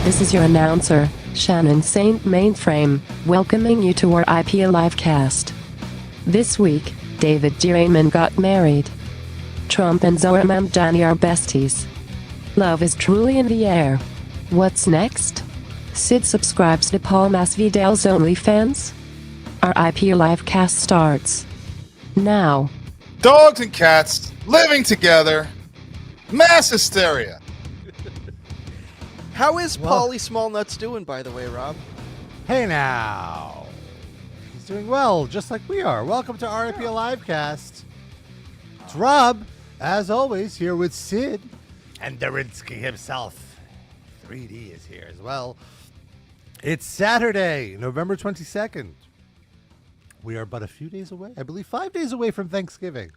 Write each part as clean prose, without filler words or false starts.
This is your announcer, Shannon Saint Mainframe, welcoming you to our IP Livecast. This week, David Rainman got married. Trump and Zohran Mamdani are besties. Love is truly in the air. What's next? Sid subscribes to Paul Masvidal's OnlyFans? Our IP Livecast starts now. Dogs and cats living together. Mass hysteria. How is Paulie Smallnuts doing, by the way, Rob? Hey now. He's doing well, just like we are. Welcome to RIP Livecast. It's Rob, as always, here with Sid and Darinsky himself. 3D is here as well. It's Saturday, November 22nd. We are but a few days away, I believe 5 days away from Thanksgiving.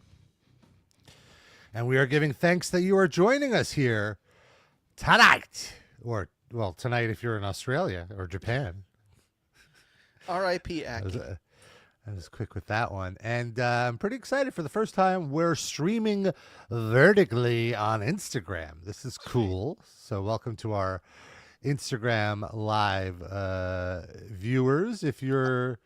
And we are giving thanks that you are joining us here tonight. Or, well, tonight if you're in Australia or Japan. R.I.P. Aki. I was quick with that one. And I'm pretty excited. For the first time, we're streaming vertically on Instagram. This is cool. So welcome to our Instagram live viewers. If you're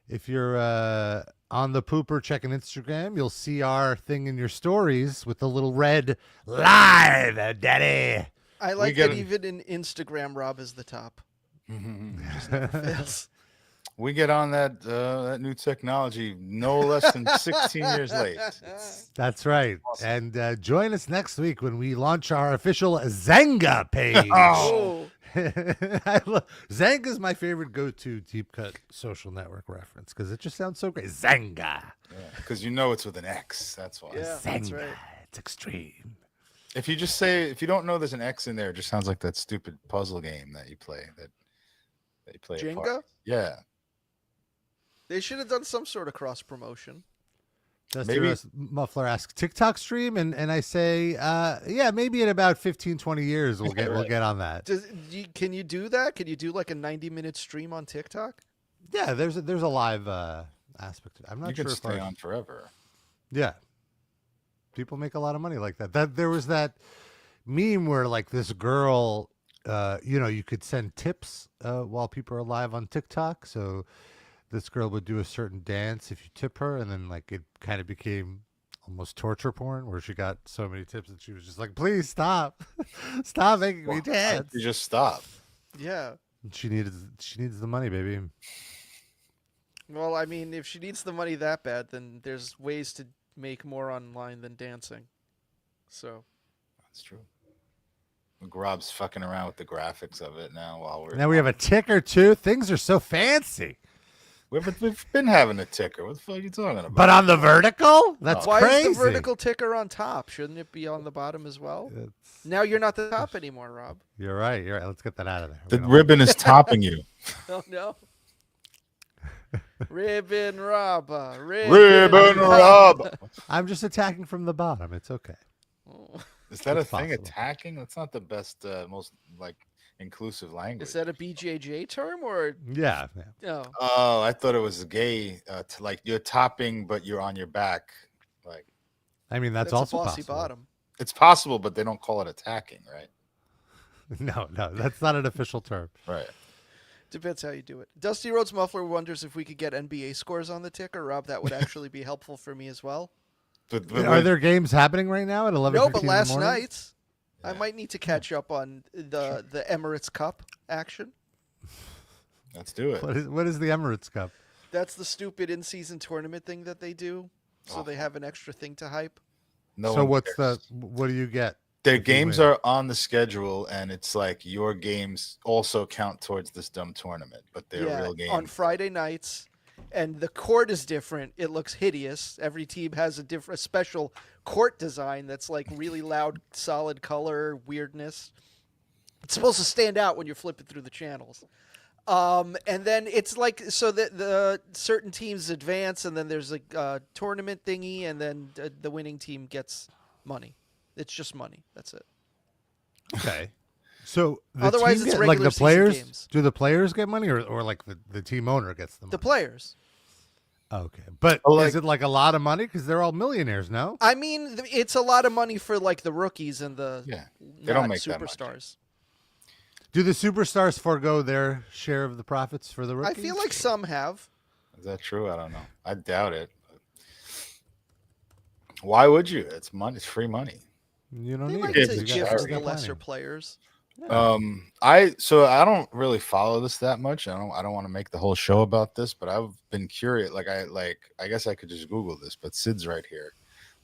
on the pooper checking Instagram, you'll see our thing in your stories with the little red live, daddy. I like that even in Instagram, Rob is the top. Just never fails. We get on that new technology no less than 16 years late. That's right. Awesome. And join us next week when we launch our official Zanga page. Zanga is my favorite go-to deep cut social network reference because it just sounds so great. Zanga. Because you know it's with an X. That's why. Yeah, Zanga. that's right. It's extreme. If you just say, if you don't know there's an X in there, it just sounds like that stupid puzzle game that you play. That you play. Jenga? Yeah. They should have done some sort of cross promotion. Maybe Muffler asks TikTok stream, and I say, yeah, maybe in about 15, 20 years we'll get on that. Can you do that? Can you do like a 90-minute stream on TikTok? Yeah, there's a live aspect to it. I'm not sure if if stay on forever. Yeah. People make a lot of money like that. There was that meme where like this girl, you could send tips while people are live on TikTok. So this girl would do a certain dance if you tip her, and then like it kind of became almost torture porn where she got so many tips that she was just like, please stop. Stop making me dance. You just stop. Yeah. She needs the money, baby. Well, I mean, if she needs the money that bad, then there's ways to make more online than dancing. So that's true. Rob's fucking around with the graphics of it now Now we have a ticker too. Things are so fancy. We've been having a ticker. What the fuck are you talking about? But on the vertical? That's why crazy. Is the vertical ticker on top? Shouldn't it be on the bottom as well? Now you're not the top anymore, Rob. You're right. Let's get that out of there. The ribbon is topping you. Oh, no. Ribbon Rob. Ribbon Rob. I'm just attacking from the bottom. It's okay. Is that it's a thing? possible. Attacking? That's not the best, most inclusive language. Is that a BJJ term or? Yeah. No. Oh, I thought it was gay. To you're topping, but you're on your back. I mean, that's a also bossy possible. Bottom. It's possible, but they don't call it attacking, right? No, that's not an official term. Right. Depends how you do it. Dusty Rhodes Muffler wonders if we could get NBA scores on the ticker. Rob, that would actually be helpful for me as well. Are there games happening right now at 11:15 No, but last in the morning? night, I might need to catch up on the Emirates Cup action. Let's do it. What is the Emirates Cup? That's the stupid in-season tournament thing that they do, so they have an extra thing to hype. What do you get? Their games are on the schedule, and it's like your games also count towards this dumb tournament, but they're real games. On Friday nights, and the court is different. It looks hideous. Every team has a special court design that's like really loud, solid color weirdness. It's supposed to stand out when you're flipping through the channels. And then it's like, so that the certain teams advance, and then there's a tournament thingy, and then the winning team gets money. It's just money. That's it. Okay. So otherwise, it's regular the players. Games. Do the players get money, or like the team owner gets the money? The players. Okay, but is it like a lot of money because they're all millionaires? No, I mean it's a lot of money for like the rookies and the they don't make superstars. Do the superstars forego their share of the profits for the rookies? I feel like some have. Is that true? I don't know. I doubt it. Why would you? It's money. It's free money. You don't They need like it. to You got- gift you the got lesser players. I don't really follow this that much. I don't want to make the whole show about this, but I've been curious. I guess I could just Google this, but Sid's right here.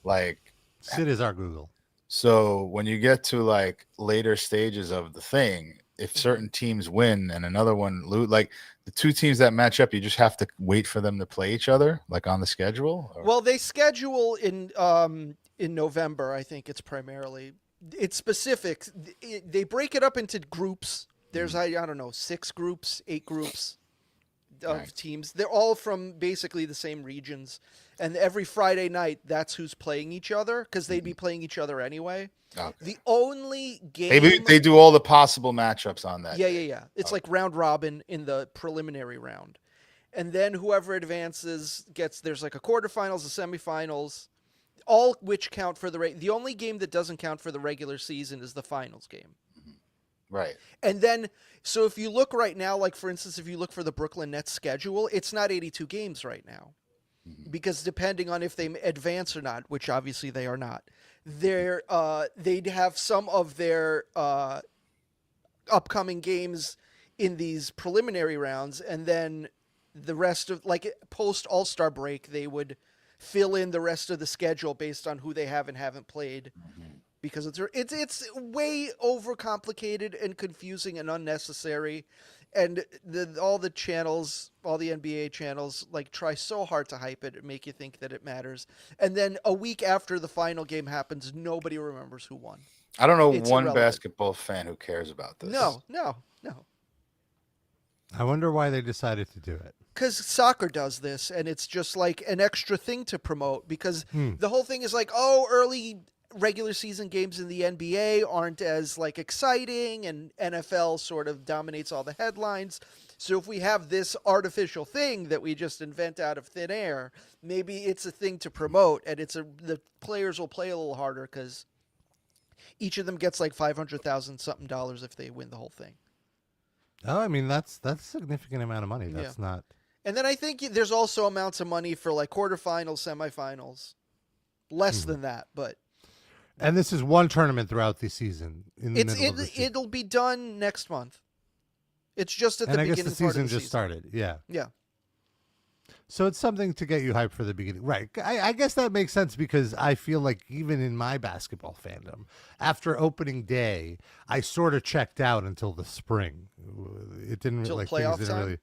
Like, Sid is our Google. so when you get to like later stages of the thing, if certain teams win and another one lose, like the two teams that match up, you just have to wait for them to play each other, like on the schedule. Or? Well, they schedule in November. I think it's primarily. It's specific. They break it up into groups. There's I don't know 6 groups, 8 groups of teams. They're all from basically the same regions, and every Friday night that's who's playing each other because they'd be playing each other anyway. Okay. The only game They do all the possible matchups on that. Yeah. It's like round robin in the preliminary round, and then whoever advances gets. There's like a quarterfinals, a semifinals. All which count for the only game that doesn't count for the regular season is the finals game. Right. And then, so if you look right now, like for instance, if you look for the Brooklyn Nets schedule, it's not 82 games right now. Because depending on if they advance or not, which obviously they are not, they'd have some of their upcoming games in these preliminary rounds, and then the rest of, like post All-Star break, they would fill in the rest of the schedule based on who they have and haven't played, because it's way overcomplicated and confusing and unnecessary, and all the channels, all the NBA channels, like try so hard to hype it and make you think that it matters, and then a week after the final game happens, nobody remembers who won. I don't know It's one irrelevant. basketball fan who cares about this. No. I wonder why they decided to do it. Because soccer does this, and it's just like an extra thing to promote, because the whole thing is like, early regular season games in the NBA aren't as like exciting, and NFL sort of dominates all the headlines. So if we have this artificial thing that we just invent out of thin air, maybe it's a thing to promote, and the players will play a little harder because each of them gets like $500,000 something if they win the whole thing. Oh, I mean that's a significant amount of money. That's not. And then I think there's also amounts of money for like quarterfinals, semifinals. Less than that, but. And this is one tournament throughout the season. In the middle of the season. It'll be done next month. It's just at the beginning I guess the part season of the just started. Yeah. Yeah. So it's something to get you hyped for the beginning. Right. I guess that makes sense because I feel like even in my basketball fandom, after opening day, I sort of checked out until the spring. It didn't Till like playoff things didn't time? really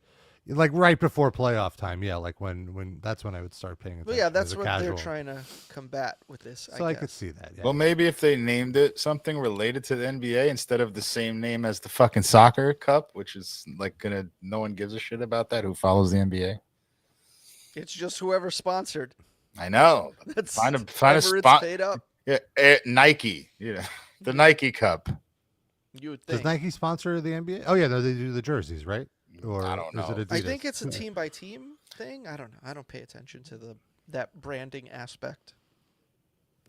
like right before playoff time. Yeah, like when that's when I would start paying attention. Well, yeah, that's as a what casual. they're trying to combat with this. So I guess. could see that. Yeah. Well, maybe if they named it something related to the NBA instead of the same name as the fucking soccer cup, which is like no one gives a shit about that who follows the NBA. It's just whoever sponsored. I know. That's Find a whoever it's spot. paid up. Yeah, Nike. The Nike Cup. You would Does think. Nike sponsor the NBA? Oh yeah, no, they do the jerseys, right? Or I don't know. Is it I Adidas? think it's a team by team thing. I don't know. I don't pay attention to that branding aspect.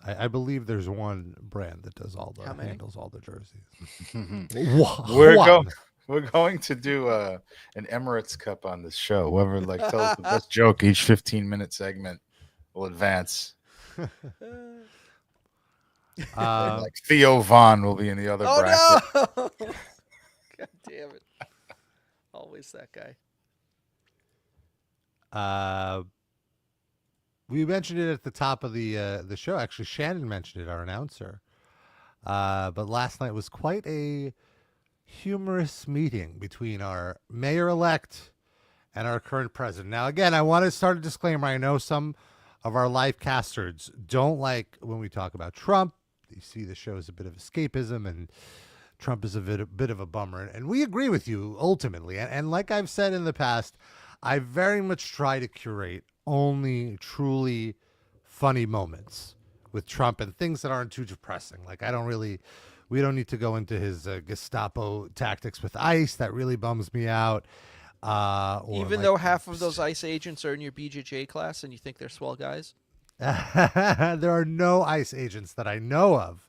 I believe there's one brand that does How many? handles all the jerseys. We're going to do an Emirates Cup on this show. Whoever tells the best joke each 15-minute segment will advance. Like Theo Vaughn will be in the other bracket. Oh no! God damn it! Always that guy. We mentioned it at the top of the show. Actually, Shannon mentioned it, our announcer. But last night was quite a humorous meeting between our mayor-elect and our current president. Now, again, I want to start a disclaimer. I know some of our live casters don't like when we talk about Trump. You see the show as a bit of escapism, and Trump is a bit of a bummer. And we agree with you, ultimately. And like I've said in the past, I very much try to curate only truly funny moments with Trump and things that aren't too depressing. Like, we don't need to go into his Gestapo tactics with ICE. That really bums me out. Even though half of those ICE agents are in your BJJ class and you think they're swell guys. There are no ICE agents that I know of.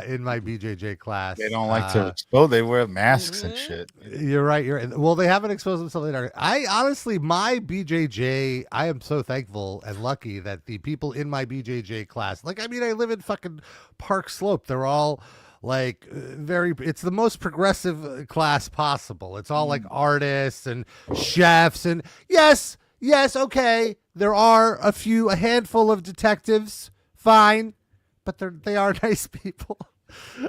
in my BJJ class. They don't like to expose. They wear masks and Mhm. shit. You're right. You're right. Well, they haven't exposed themselves later. I honestly, my BJJ, I am so thankful and lucky that the people in my BJJ class, like, I mean, I live in fucking Park Slope. They're all like it's the most progressive class possible. It's all like artists and chefs. And yes, okay. There are a handful of detectives. Fine. But they are nice people.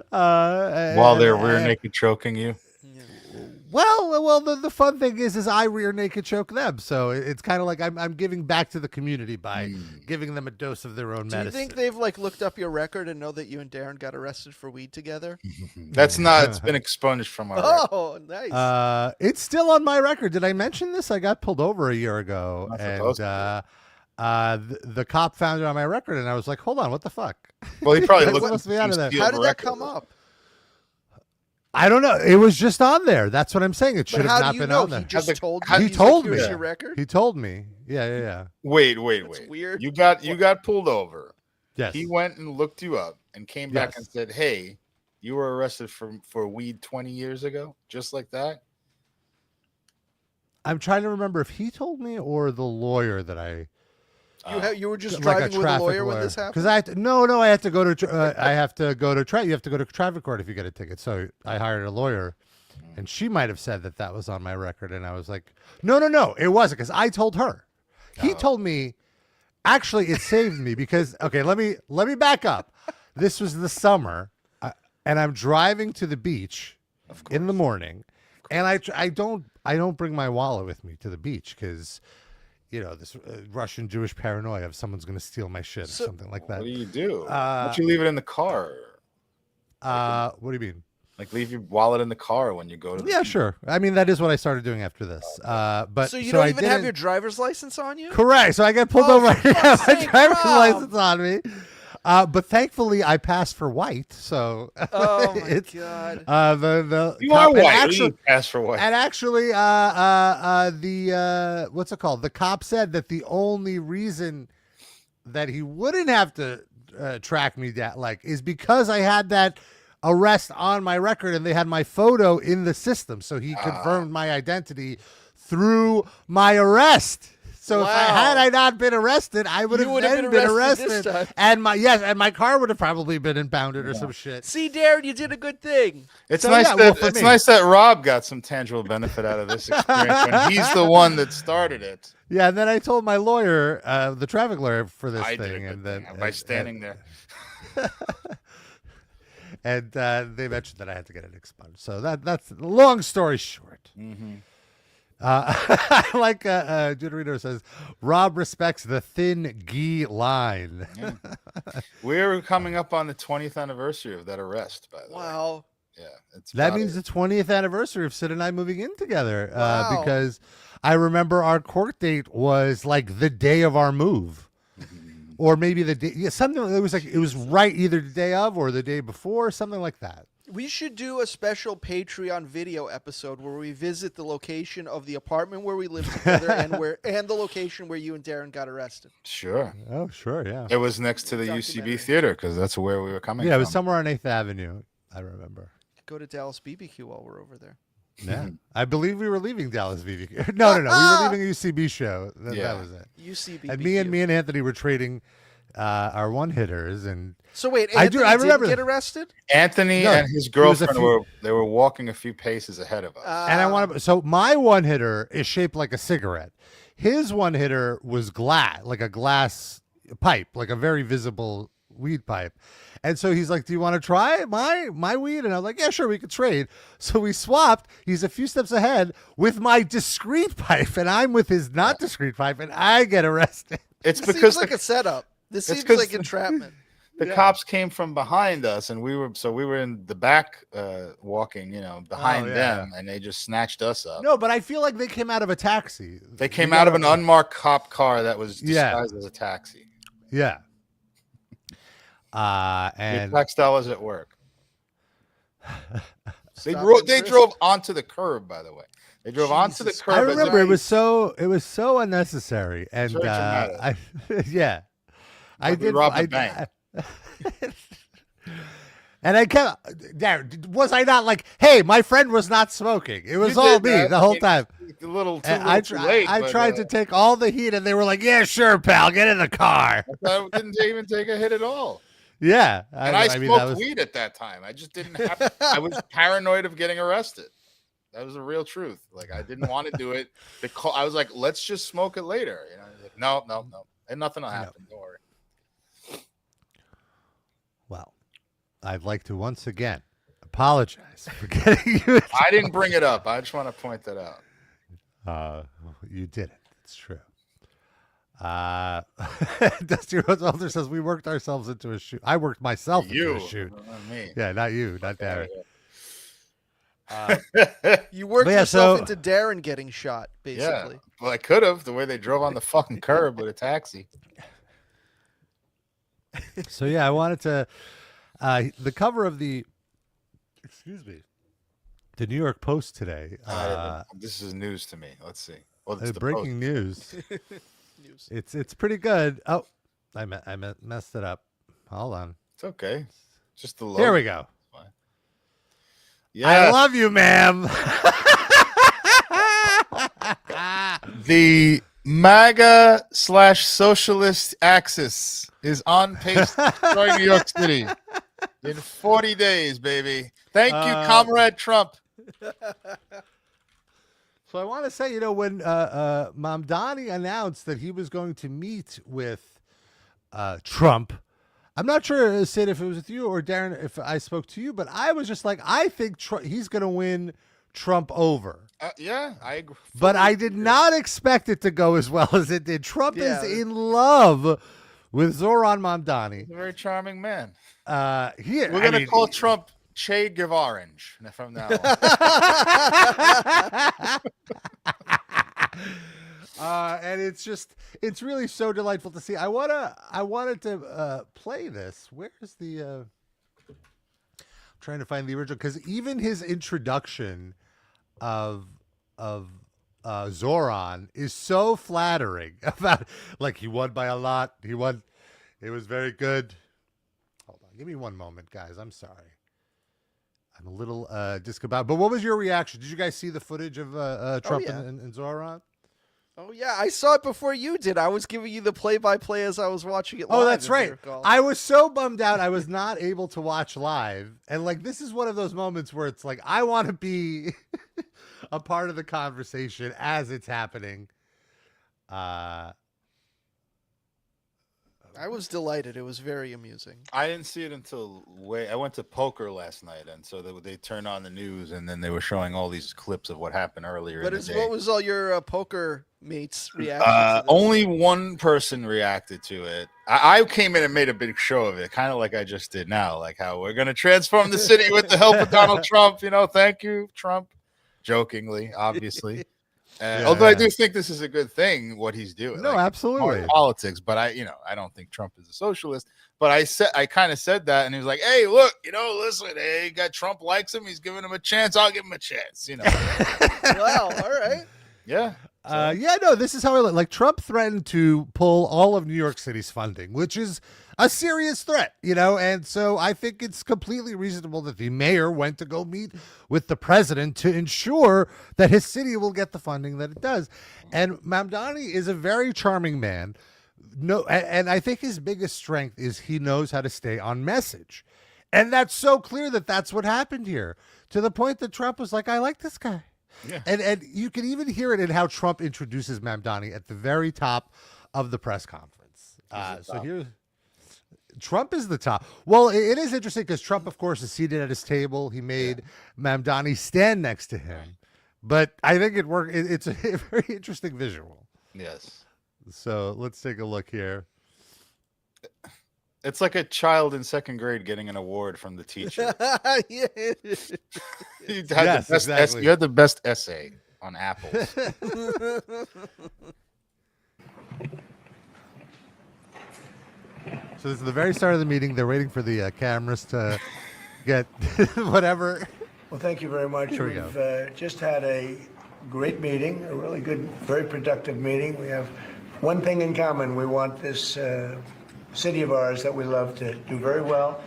While they're rear naked choking you. Well, the fun thing is I rear naked choke them, so it's kind of like I'm giving back to the community by giving them a dose of their own Do you medicine. think they've like looked up your record and know that you and Darren got arrested for weed together? That's not. It's been expunged from our. record. Oh, nice. It's still on my record. Did I mention this? I got pulled over a year ago, Not and supposed to. the cop found it on my record, and I was like, "Hold on, what the fuck?" Well, he probably That's looked. supposed to be out of there. How did that come up? I don't know. It was just on there. That's what I'm saying. It should But have how not do you been know? on there. He just told how- you. He He's told like, me. "Here's your record." He told me. Yeah. Wait. weird. You got pulled over. Yes. He went and looked you up and came back Yes. and said, "Hey, you were arrested for weed 20 years ago," just like that. I'm trying to remember if he told me or the lawyer that I. You were just like driving with a traffic lawyer when this happened? Because I have to go to I have to go to you have to go to traffic court if you get a ticket. So I hired a lawyer, and she might have said that was on my record, and I was like, no, it wasn't, because I told her. He told me. Actually, it saved me because let me back up. This was the summer, and I'm driving to the beach in the morning, and I don't bring my wallet with me to the beach because. This Russian Jewish paranoia of someone's going to steal my shit or something like that. What do you do? Why don't you leave it in the car? What do you mean? Like leave your wallet in the car when you go to the Yeah, sure. I mean, that is what I started doing after this. But So you don't I even have didn't- your driver's license on you? Correct. So I got pulled Oh, over. for I have fuck's my sake, driver's Rob. license on me. But thankfully, I passed for white. So Oh my it's god. the You cop- are and white. Actually, You pass for white. and actually, the what's it called? The cop said that the only reason that he wouldn't have to track me down, is because I had that arrest on my record and they had my photo in the system, so he confirmed my identity through my arrest. So if I not been arrested, I would You have would have then been been arrested this arrested, time. and my car would have probably been impounded or some shit. See, Darren, you did a good thing. It's So, nice yeah, that well, for it's me. nice that Rob got some tangible benefit out of this experience when he's the one that started it. Yeah, and then I told my lawyer, the traffic lawyer, for this I thing, did a good and then thing by standing there. and they mentioned that I had to get it expunged. So that's long story short. Mm-hmm. I like Juderino says, Rob respects the thin ghee line. Yeah. We're coming up on the 20th anniversary of that arrest, by the way. Wow. Yeah, it's That about means it. the 20th anniversary of Sid and I moving in together. Wow. Because I remember our court date was like the day of our move. Or maybe the day, something. It was right either the day of or the day before, something like that. We should do a special Patreon video episode where we visit the location of the apartment where we live together and the location where you and Darren got arrested. Sure. Oh, sure, yeah. It was next to the Documentary. UCB theater because that's where we were coming Yeah, it from. was somewhere on 8th Avenue, I remember. Go to Dallas BBQ while we're over there. Yeah. I believe we were leaving Dallas VV. No. We were leaving a UCB show. Yeah. That was it. UCB. And me and Anthony were trading our one-hitters, and So wait, I Anthony remember didn't that. get arrested? Anthony No, and his he was a girlfriend few- were walking a few paces ahead of us. and I want to. So my one-hitter is shaped like a cigarette. His one-hitter was glass, like a glass pipe, like a very visible weed pipe. And so he's like, "Do you want to try my weed?" And I was like, "Yeah, sure, we could trade." So we swapped. He's a few steps ahead with my discreet pipe, and I'm with his not discreet pipe, and I get arrested. It's This because seems like a setup. This it's seems 'cause like entrapment. the cops came from behind us, and we were in the back walking, behind yeah. them, and they just snatched us up. No, but I feel like they came out of a taxi. They came out of an unmarked cop car that was Yeah. disguised as a taxi. Yeah. Your And tax dollars at work. They Stop drove. and They frisk. drove onto the curb. By the way, they drove onto the Jesus curb. I as remember if- it was so unnecessary, and very I yeah, I Like we did. robbed a I, bank. And I kept, Darren, was I not like, hey, my friend was not smoking. It was all me the whole time. A little too, And I tried to take all the heat, and they were like, yeah, sure, pal, get in the car. I didn't even take a hit at all. Yeah. And I smoked weed at that time. I just didn't have I was paranoid of getting arrested. That was the real truth. Like, I didn't want to do it. I was like, let's just smoke it later. You know, like, no. And nothing will happen. Don't worry. Well, I'd like to once again apologize for getting you. I didn't bring it up. I just want to point that out. You didn't. It's true. Dusty Rosewater says we worked ourselves into a shoot. I worked myself into a shoot. Not me. Yeah, not you, not Darren. You worked yourself into Darren getting shot, basically. Yeah. Well, I could have, the way they drove on the fucking curb with a taxi. So yeah, I wanted to the cover of the the New York Post today. This is news to me. Let's see. Well, it's breaking news. It's pretty good. Oh, I messed it up. Hold on. It's okay. Just the logo. Here we go. Yeah, I love you, ma'am. The MAGA/socialist axis is on pace to destroy New York City in 40 days, baby. Thank you, Comrade Trump. So I want to say, when Mamdani announced that he was going to meet with Trump, I'm not sure, Sid, if it was with you or Darren, if I spoke to you, but I was just like, I think he's going to win Trump over. Yeah, I agree. But I did not expect it to go as well as it did. Trump is in love with Zohran Mamdani. He's a very charming man. We're going to call Trump Che Guevorange from now on. And it's really so delightful to see. I wanted to play this. Where's the I'm trying to find the original, because even his introduction of Zohran is so flattering about, like, he won by a lot. It was very good. Hold on, give me one moment, guys. I'm sorry. I'm a little discombobulated. But what was your reaction? Did you guys see the footage of Trump and Zohran? Oh, yeah. I saw it before you did. I was giving you the play-by-play as I was watching it live. Oh, that's right. I was so bummed out I was not able to watch live. And, like, this is one of those moments where it's like, I want to be a part of the conversation as it's happening. I was delighted. It was very amusing. I didn't see it until I went to poker last night, and so they turned on the news, and then they were showing all these clips of what happened earlier. What was all your poker mates' reaction? Only one person reacted to it. I came in and made a big show of it, kind of like I just did now, like how we're going to transform the city with the help of Donald Trump. Thank you, Trump. Jokingly, obviously. Although I do think this is a good thing, what he's doing. No, absolutely. Politics, but I don't think Trump is a socialist. But I kind of said that, and he was like, "Hey, look, listen, hey, Trump likes him. He's giving him a chance. I'll give him a chance." Wow, all right. Yeah. This is how I look. Like, Trump threatened to pull all of New York City's funding, which is a serious threat, and so I think it's completely reasonable that the mayor went to go meet with the president to ensure that his city will get the funding that it does. And Mamdani is a very charming man. And I think his biggest strength is he knows how to stay on message. And that's so clear that that's what happened here, to the point that Trump was like, I like this guy. Yeah. And you can even hear it in how Trump introduces Mamdani at the very top of the press conference. So here's Trump is the top. Well, it is interesting because Trump, of course, is seated at his table. He made Mamdani stand next to him. But I think it worked. It's a very interesting visual. Yes. So let's take a look here. It's like a child in second grade getting an award from the teacher. Yeah. You had the best essay on apples. So this is the very start of the meeting. They're waiting for the cameras to get whatever. Well, thank you very much. We've just had a great meeting, a really good, very productive meeting. We have one thing in common. We want this city of ours that we love to do very well.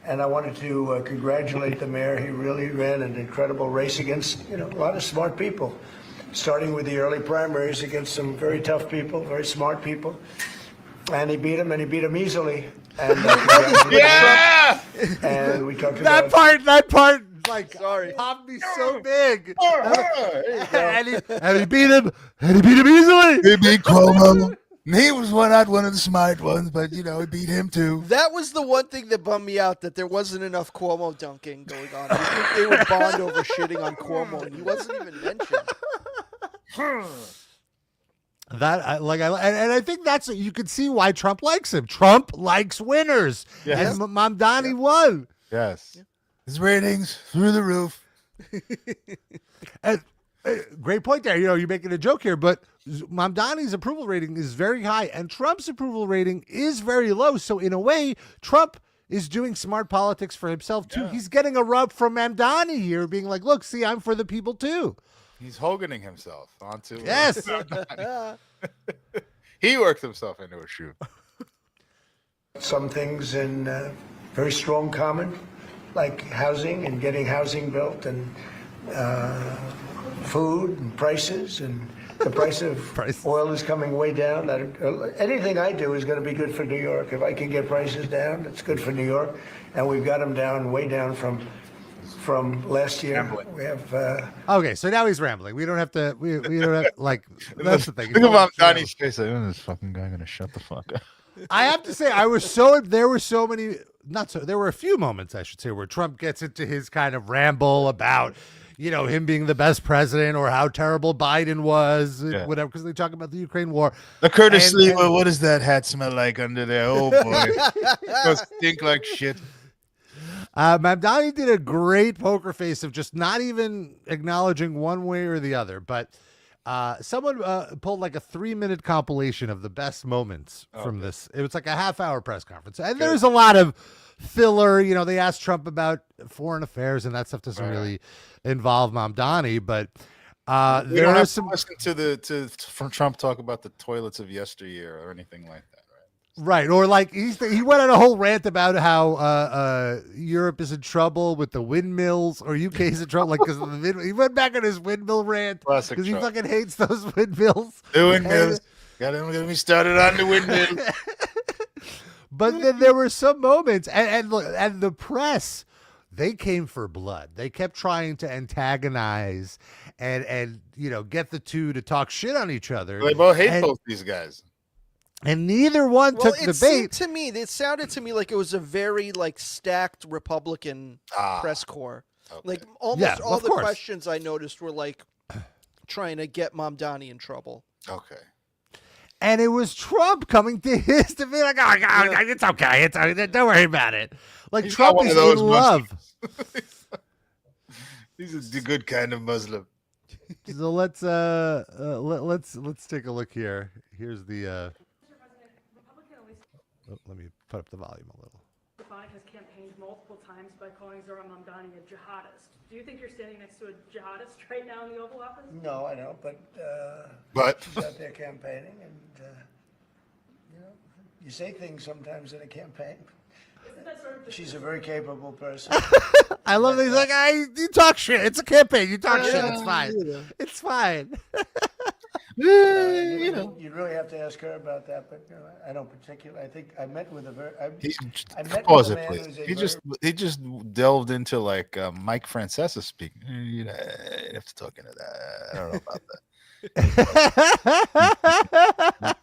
And I wanted to congratulate the mayor. He really ran an incredible race against, a lot of smart people, starting with the early primaries against some very tough people, very smart people. And he beat them easily. And Yeah. and we talked That about part, like, Sorry. popped me so big. There you go. And he beat him easily. He beat Cuomo. He was not one of the smart ones, but he beat him too. That was the one thing that bummed me out, that there wasn't enough Cuomo dunking going on. I think they would bond over shitting on Cuomo, and he wasn't even mentioned. And I think that's, you can see why Trump likes him. Trump likes winners. Yes. And Mamdani won. Yes. His ratings through the roof. And, great point there. You're making a joke here, but Mamdani's approval rating is very high and Trump's approval rating is very low. So in a way, Trump is doing smart politics for himself too. Yeah. He's getting a rub from Mamdani here, being like, look, see, I'm for the people too. He's Hoganing himself onto. Yes. He worked himself into a shoe. some things in very strong common, like housing and getting housing built, and food and prices, and the price of oil is coming way down. Anything I do is going to be good for New York. If I can get prices down, it's good for New York, and we've got them down, way down from last year. Rambling. We have okay, so now he's rambling. We don't have to. We don't have like. That's the thing. Think about Donnie's face. Like, this fucking guy gonna shut the fuck up. I have to say, there were a few moments, I should say, where Trump gets into his kind of ramble about, him being the best president or how terrible Biden was, whatever, because they talk about the Ukraine war. The Curtis Lee, what does that hat smell like under there? Oh boy, it must stink like shit. Mamdani did a great poker face of just not even acknowledging one way or the other, but someone pulled like a 3-minute compilation of the best moments from this. It was like a half-hour press conference, and there's a lot of filler. They asked Trump about foreign affairs, and that stuff doesn't really involve Mamdani, but we don't have to listen from Trump talk about the toilets of yesteryear or anything like that. Right, or like he went on a whole rant about how Europe is in trouble with the windmills, or UK is in trouble, like because of the he went back on his windmill rant because he fucking hates those windmills. The windmills. Don't get me started on the windmills. But then there were some moments, and the press, they came for blood. They kept trying to antagonize and get the two to talk shit on each other. They both hate both these guys. And neither one took the bait. It sounded to me like it was a very stacked Republican press corps. Okay. Like almost all the questions I noticed were like trying to get Mamdani in trouble. Okay. And it was Trump coming to his to be like, it's okay, don't worry about it. Like he's Trump is in love. He's a good kind of Muslim. So let's take a look here. Here's the. Let me put up the volume a little. Has campaigned multiple times by calling Zohran Mamdani a jihadist. Do you think you're standing next to a jihadist right now in the Oval Office? no, I know, but she's out there campaigning, and you say things sometimes in a campaign. Isn't that sort of She's a very capable person. I love that he's like, you talk shit. It's a campaign. You talk shit. It's fine. It's fine. You really have to ask her about that, but I don't particularly. I think I met with a very. Pause it, please. He just delved into like Mike Francesa speaking. You have to talk into that. I don't know about that.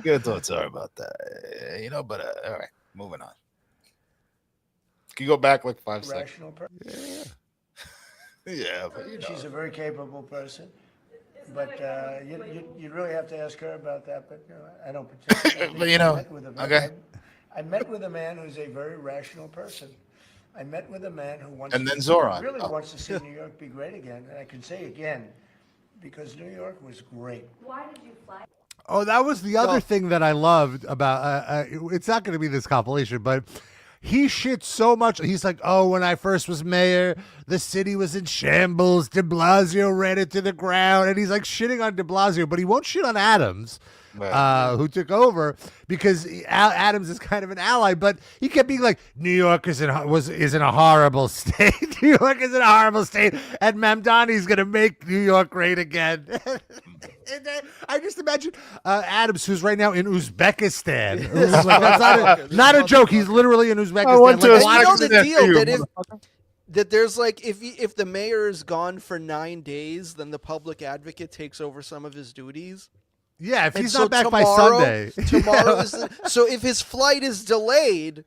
Good thoughts are about that. But all right, moving on. Can you go back like 5 seconds? Rational person. Yeah, but she's a very capable person. But you really have to ask her about that. But I don't particularly. But I met with a man who's a very rational person. I met with a man who wants. And then Zohran really wants to see New York be great again. And I can say again, because New York was great. Why did you fly? Oh, that was the other thing that I loved about. It's not going to be this compilation, but. He shit so much. He's like, when I first was mayor, the city was in shambles. De Blasio ran it to the ground. And he's like shitting on De Blasio, but he won't shit on Adams. Right. who took over because Adams is kind of an ally, but he kept being like, New York is in a horrible state. New York is in a horrible state, and Mamdani's going to make New York great again. And I just imagine Adams, who's right now in Uzbekistan. Who's like, that's not a joke. He's literally in Uzbekistan. I went to And you know the Uzbekistan deal for you, that there's like if the mayor is gone for 9 days, then the public advocate takes over some of his duties. Yeah, if And he's so not back by tomorrow- Sunday. Tomorrow is so if his flight is delayed,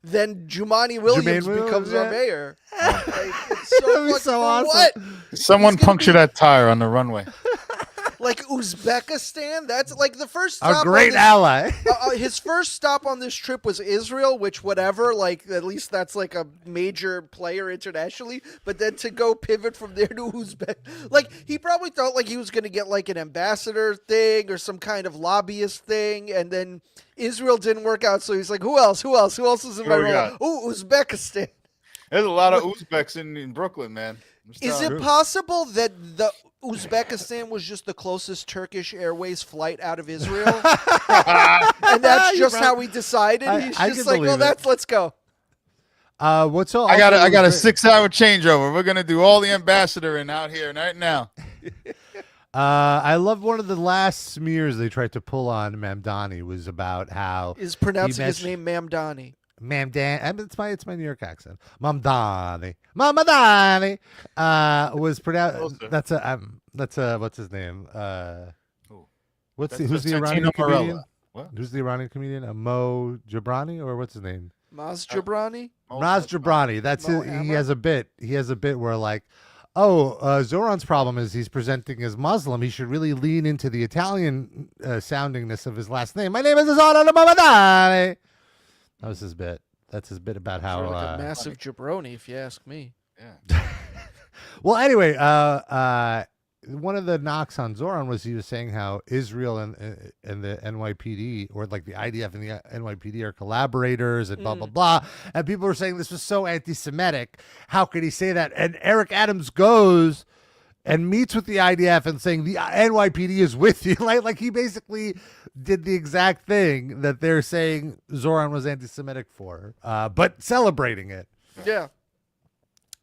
then Jumaane Williams becomes our mayor. Like, it's so, That'd be fucking so awesome. what? Someone He's gonna punctured be- that tire on the runway. Like Uzbekistan, that's like the first A stop. great ally. His first stop on this trip was Israel, which whatever, like at least that's like a major player internationally. But then to go pivot from there to Uzbek, like he probably thought like he was going to get like an ambassador thing or some kind of lobbyist thing, and then Israel didn't work out. So he's like, who else? Who else is in my Who we role? got? Oh, Uzbekistan. There's a lot of Uzbeks in Brooklyn, man. I'm just Is telling it you. possible that the Uzbekistan was just the closest Turkish Airways flight out of Israel? And that's You're just right. how we decided. I He's can just like, well, believe it. let's go. What's all? I got a great- 6-hour changeover. We're gonna do all the ambassador in out here right now. I love one of the last smears they tried to pull on Mamdani was about how Is pronouncing his mentioned- name Mamdani. It's my New York accent. Mamdani was pronounced. Closer. That's a what's his name? Who? Who's the Iranian Santino Marella. comedian? What? Who's the Iranian comedian? Mo Jabrani or what's his name? Maz Jabrani? Raz Jabrani. That's Mo it. He Hammer? has a bit. He has a bit where like, Zohran's problem is he's presenting as Muslim. He should really lean into the Italian soundingness of his last name. My name is Zohran Mamdani. That was his bit. That's his bit about how. Like a massive jabroni, if you ask me. Yeah. Well, anyway, one of the knocks on Zohran was he was saying how Israel and the NYPD or like the IDF and the NYPD are collaborators and blah blah blah, and people were saying this was so anti-Semitic. How could he say that? And Eric Adams goes and meets with the IDF and saying the NYPD is with you. like he basically did the exact thing that they're saying Zohran was anti-Semitic for, but celebrating it. Yeah.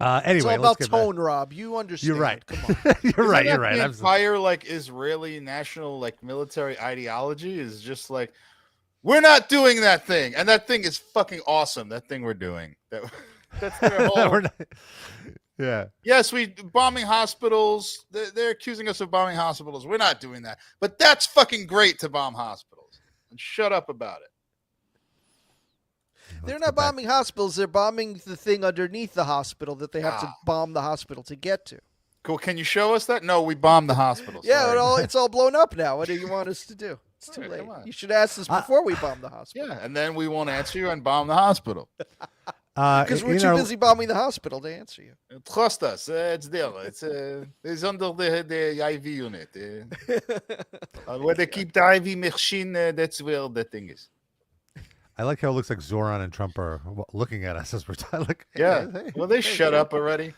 Anyway, It's all let's about get back- tone, Rob. You understand. You're right. Come on. You're right. You're Isn't that right. The Absolutely. entire like Israeli national like military ideology is just like we're not doing that thing, and that thing is fucking awesome. That thing we're doing. That's their whole. We're not- yeah. Yes, we bombing hospitals. They're accusing us of bombing hospitals. We're not doing that, but that's fucking great to bomb hospitals. And shut up about it. They're not bombing hospitals. They're bombing the thing underneath the hospital that they have to bomb the hospital to get to. Cool. Can you show us that? No, we bombed the hospitals. Yeah, Sorry. it's all blown up now. What do you want us to do? It's too Alright, late. come on. You should ask us before we bomb the hospital. Yeah, and then we won't answer you and bomb the hospital. Because we're in too our- busy bombing the hospital to answer you. Trust us. It's there. It's under the IV unit. Where they keep the IV machine, that's where the thing is. I like how it looks like Zohran and Trump are looking at us as we're like, Yeah. hey, Will they shut up already?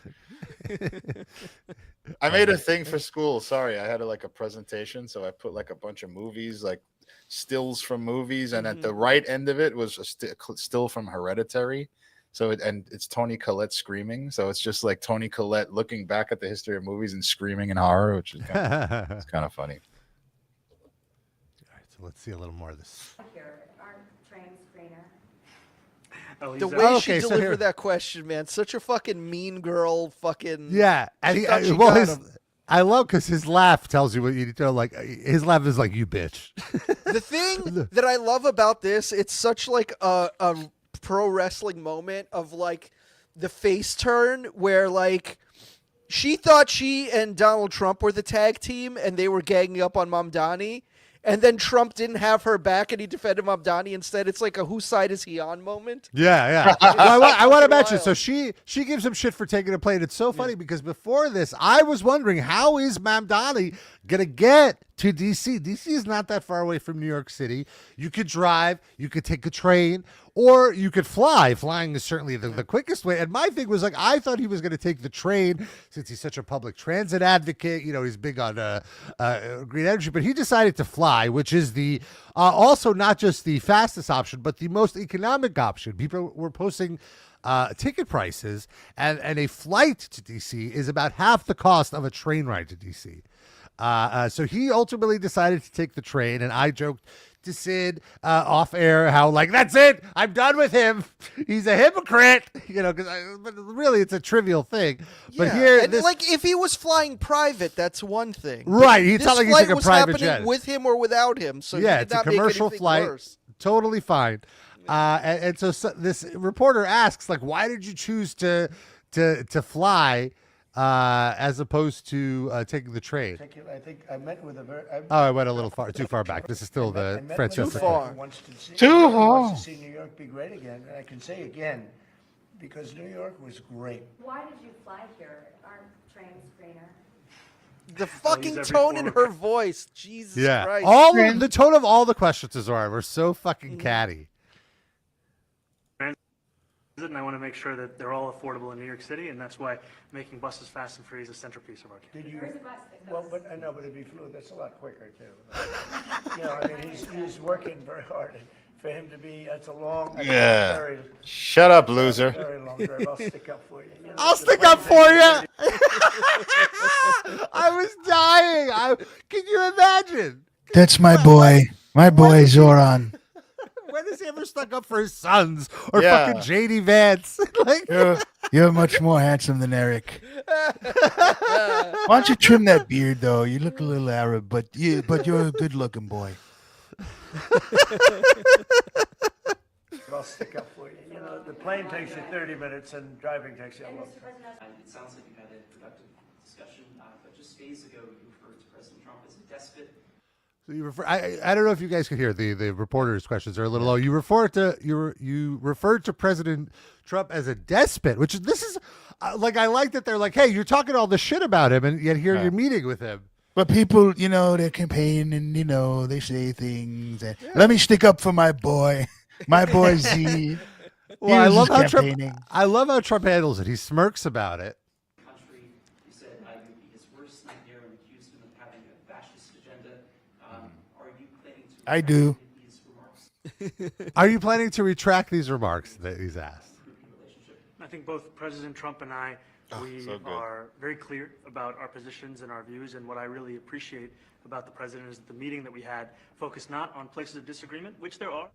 I made a thing for school. Sorry, I had a presentation, so I put like a bunch of movies, like stills from movies, and at the right end of it was a still from Hereditary. So it's Toni Collette screaming. So it's just like Toni Collette looking back at the history of movies and screaming in horror, which is it's kind of funny. All right, so let's see a little more of this. Here, our train screener. The way Okay, she so delivered here- that question, man, such a fucking mean girl. Fucking Yeah, and She thought she well, got his, him. I love because his laugh tells you what you need to know. Like his laugh is like, "You bitch." The thing that I love about this, it's such like a pro wrestling moment of like the face turn where like she thought she and Donald Trump were the tag team and they were ganging up on Mamdani. And then Trump didn't have her back and he defended Mamdani instead. It's like a whose side is he on moment. Yeah. Well, I want to fucking mention. wild. So she gives him shit for taking a plane. It's so funny because before this, I was wondering how is Mamdani gonna get to DC. DC is not that far away from New York City. You could drive, you could take a train, or you could fly. Flying is certainly the quickest way. And my thing was like, I thought he was going to take the train since he's such a public transit advocate. You know, he's big on green energy, but he decided to fly, which is the also not just the fastest option, but the most economic option. People were posting ticket prices, and a flight to DC is about half the cost of a train ride to DC. So he ultimately decided to take the train, and I joked to Sid off air how like, that's it, I'm done with him. He's a hypocrite, you know, but really it's a trivial thing. But here, and like if he was flying private, that's one thing, right? It's not like he took a private jet with him or without him. So yeah, it's a commercial flight, worse. Totally fine. And so this reporter asks, like, why did you choose to fly as opposed to taking the train? I think I met with a very. I went a little too far back. This is still the Francesca. Too far. Too far. To see New York be great again, and I can say again, because New York was great. Why did you fly here? Aren't trains greener? The fucking tone in her voice, Jesus Christ! The tone of all the questions to Zohran were so fucking catty. And I want to make sure that they're all affordable in New York City, and that's why making buses fast and free is a centerpiece of our campaign. Did you? Well, but I know, but it'd be fluid. That's a lot quicker too. You know, I mean, he's working very hard. And for him to be, that's a long. Yeah. Very, Shut up, loser. very long drive. I'll stick up for you. You know, I'll the stick plane up for thing- you. I was dying. Can you imagine? That's my boy. My boy, Zohran. When has he ever stuck up for his sons or Yeah. fucking JD Vance? Like, You're much more handsome than Eric. Why don't you trim that beard, though? You look a little Arab, but you're a good-looking boy. I'll stick up for you. You know, the plane takes you 30 minutes and driving takes you a long time. It sounds like you had a productive discussion, but just days ago you referred to President Trump as a despot. so you refer. I don't know if you guys could hear the reporters' questions are a little low. You referred to President Trump as a despot, which this is like, I like that they're like, hey, you're talking all this shit about him, and yet here you're meeting with him. But people, you know, they're campaigning and, you know, they say things. And, let me stick up for my boy Z. Well, I love how campaigning. Trump handles it. He smirks about it. Country, you said would be his worst nightmare and accused him of having a fascist agenda. Are you planning to I do. these remarks? Are you planning to retract these remarks that he's asked? I think both President Trump and I, we so good. are very clear about our positions and our views, and what I really appreciate about the president is that the meeting that we had focused not on places of disagreement, which there are.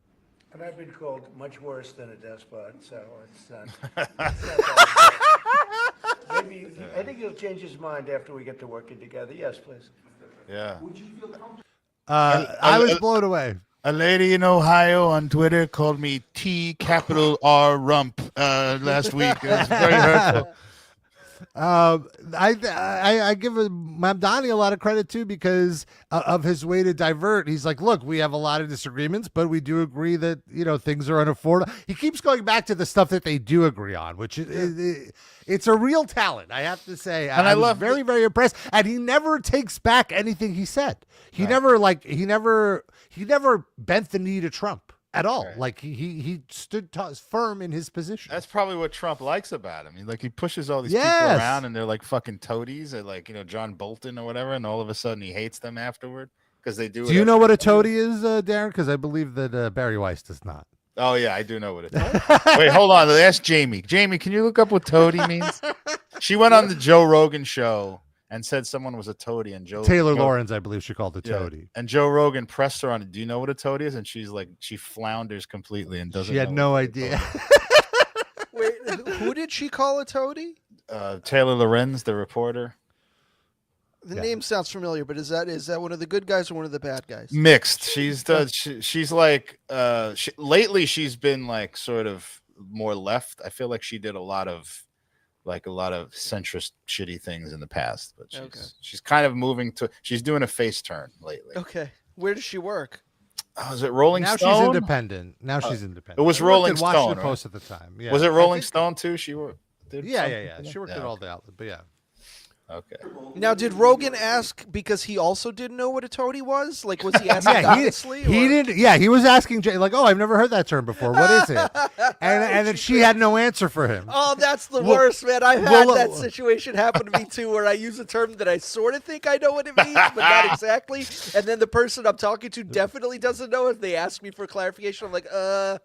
And I've been called much worse than a despot, so it's not bad. Maybe, I think he'll change his mind after we get to working together. Yes, please. Yeah. I was blown away. A lady in Ohio on Twitter called me T-capital-R rump last week. It was very hurtful. I give Mamdani a lot of credit too because of his way to divert. He's like, look, we have a lot of disagreements, but we do agree that, you know, things are unaffordable. He keeps going back to the stuff that they do agree on, which it's a real talent, I have to say. And I was love very, very impressed. And he never takes back anything he said. He never bent the knee to Trump at all. Right. Like he stood firm in his position. That's probably what Trump likes about him. He pushes all these people Yes. around, and they're like fucking toadies, or like, you know, John Bolton or whatever, and all of a sudden he hates them afterward because they do. Do you know what a toady is, Darren? Because I believe that Barry Weiss does not. Oh yeah, I do know what it is. Wait, hold on. Ask Jamie. Jamie, can you look up what toady means? She went on the Joe Rogan show and said someone was a toady, and Taylor Lawrence, I believe she called it Yeah. toady. And Joe Rogan pressed her on it. Do you know what a toady is? And she's like, she flounders completely and doesn't. She had know no what a idea. Wait, who did she call a toady? Taylor Lorenz, the reporter. The Yeah. name sounds familiar, but is that one of the good guys or one of the bad guys? Mixed. She's like lately she's been like sort of more left. I feel like she did a lot of centrist shitty things in the past, but she's kind of moving to. She's doing a face turn lately. Okay, where does she work? Oh, is it Rolling Now Stone? she's independent. Now she's independent. it was She worked Rolling at Washington Stone, right? Post at the time. Yeah. Was it I Rolling think- Stone too? She worked. Yeah. She worked at all the outlets, but yeah. Okay. Now, did Rogan ask because he also didn't know what a toady was? Like, was he asking honestly? He didn't. Yeah, he was asking Jay, like, "Oh, I've never heard that term before. What is it?" And then she had no answer for him. Oh, that's the worst, man. I've had well, that situation happen to me too, where I use a term that I sort of think I know what it means, but not exactly. And then the person I'm talking to definitely doesn't know it. They ask me for clarification. I'm like, We'll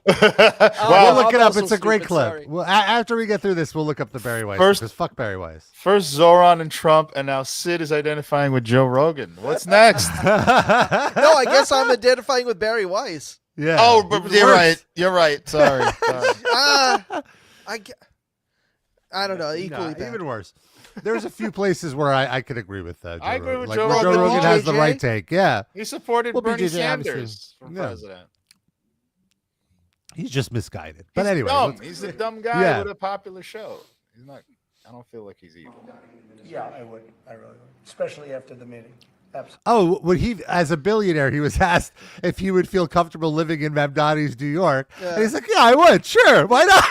look it up. It's a great clip. Sorry. Well, after we get through this, we'll look up the Barry Weiss. First- Because fuck Barry Weiss. First Zohran and Trump, and now Sid is identifying with Joe Rogan. What's next? No, I guess I'm identifying with Barry Weiss. Yeah. Oh, but even you're worse. right. You're right. Sorry. I don't know. Equally No, bad. even worse. There's a few places where I could agree with Joe I agree with Rogan. Joe Where Rogan. Joe Rogan has the BJJ? right take. Yeah. He supported Well, Bernie BJJ obviously- Sanders for Yeah. president. He's just misguided. But He's anyway. dumb. He's a dumb guy Yeah. with a popular show. He's not. I don't feel like he's evil. Yeah, I would. I really would. Especially after the meeting. Absolutely. Oh, when he, as a billionaire, he was asked if he would feel comfortable living in Mamdani's New York. And he's like, yeah, I would. Sure. Why not?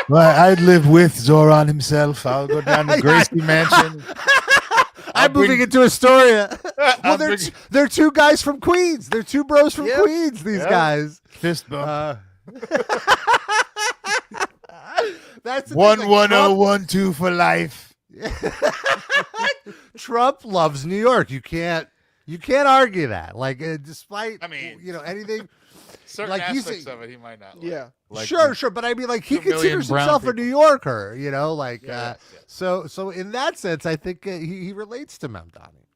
Well, I'd live with Zohran himself. I'll go down to Gracie Mansion. I'm moving into Astoria. Well, they're two guys from Queens. They're two bros from Queens, these guys. Fist bump. That's the thing, 11012 for life. Trump loves New York. You can't argue that. Like, despite anything. Certain like aspects of it, he might not. Yeah. Like Sure. But I mean, like, he million considers brown himself a people. New Yorker. Like, Yeah. so in that sense, I think he relates to Mamdani.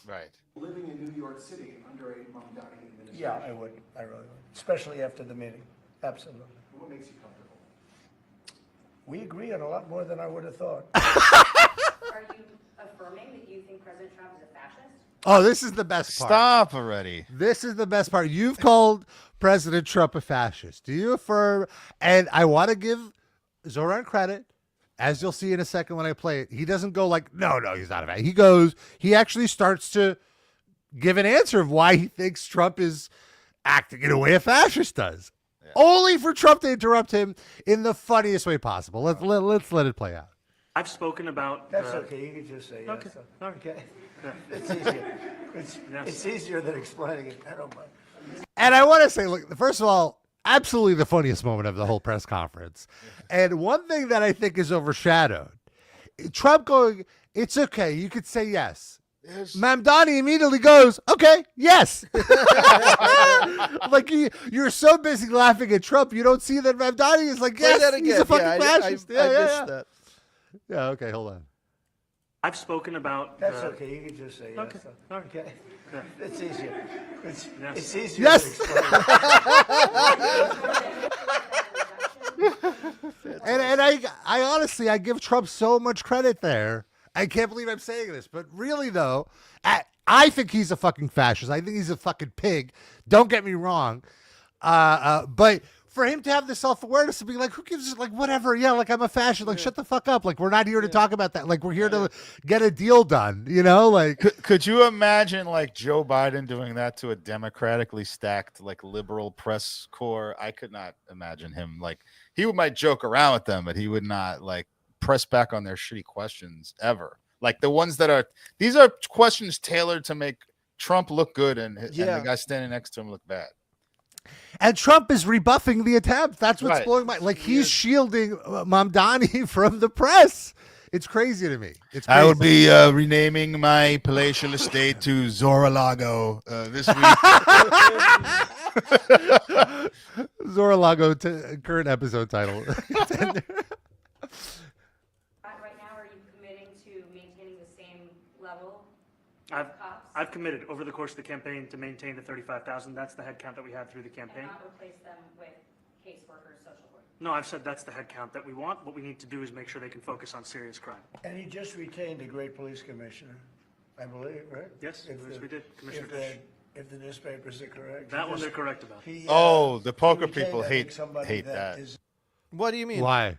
Right. Living in New York City under a Mamdani administration. Yeah, I would. I really would. Especially after the meeting. Absolutely. What makes you comfortable? We agree on a lot more than I would have thought. Are you affirming that you think President Trump is a fascist? Oh, this is the best part. Stop already. This is the best part. You've called President Trump a fascist. Do you affirm? And I want to give Zohran credit, as you'll see in a second when I play it. He doesn't go like, no, he's not a fascist. He actually starts to give an answer of why he thinks Trump is acting in a way a fascist does. Yeah. Only for Trump to interrupt him in the funniest way possible. Let's let it play out. I've spoken about. That's okay. You can just say yes. Okay. All right. Okay. Yeah. It's easier. It's easier than explaining it. I don't mind. And I want to say, look, first of all, absolutely the funniest moment of the whole press conference. And one thing that I think is overshadowed, Trump going, it's okay. You could say yes. Mamdani immediately goes, okay, yes. Like you're so busy laughing at Trump, you don't see that Mamdani is like, yes, that again. he's a fucking fascist. I missed that. Yeah, okay, hold on. I've spoken about. That's okay. You can just say yes. Okay. All right. Okay. Yeah. It's easier. Yes. It's easier Yes. than explaining. And I honestly, I give Trump so much credit there. I can't believe I'm saying this, but really though, I think he's a fucking fascist. I think he's a fucking pig. Don't get me wrong. But for him to have the self-awareness to be like, who gives, like, whatever. Yeah, like, I'm a fascist. Like, shut the fuck up. Like, we're not here to talk about that. Like, we're here to get a deal done, Like, could you imagine like Joe Biden doing that to a democratically stacked like liberal press corps? I could not imagine him. Like, he might joke around with them, but he would not like press back on their shitty questions ever. Like the ones that these are questions tailored to make Trump look good and the guy standing next to him look bad. and Trump is rebuffing the attempt. That's what's Right. blowing my, like, he's shielding Mamdani from the press. It's crazy to me. It's crazy. I would be renaming my palatial estate to Zora-Lago this week. Zora-Lago current episode title. Right now, are you committing to maintaining the same level I've of cops I've committed over the course of the campaign to maintain the 35,000. That's the head count that we had through the and campaign. not replace them with caseworkers, social workers? No, I've said that's the head count that we want. What we need to do is make sure they can focus on serious crime. And he just retained a great police commissioner, I believe, right? Yes, If yes, the- we did, Commissioner if Fish. If the newspapers are correct. That one they're correct about. The poker he retained, people I hate think, somebody hate that. is- What do you mean? Why?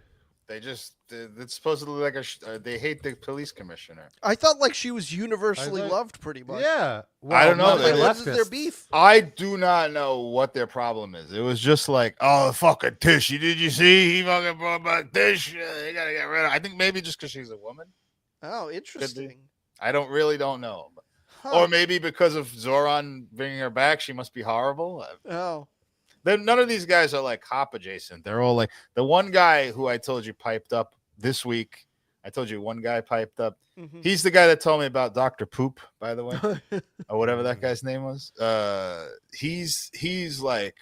They just it's supposedly like they hate the police commissioner. I thought like she was universally I thought- loved pretty much. Yeah. I don't know. not by What is their leftists. beef? I do not know what their problem is. It was just like, oh, fucking Tish. Did you see? He fucking brought back Tish. They gotta get rid of. I think maybe just because she's a woman. Oh, interesting. I don't know. Huh. Or maybe because of Zohran bringing her back, she must be horrible. Oh. None of these guys are like cop adjacent. They're all like the one guy who I told you piped up this week. I told you one guy piped up. Mhm. He's the guy that told me about Dr. Poop, by the way, or whatever that guy's name was. He's like,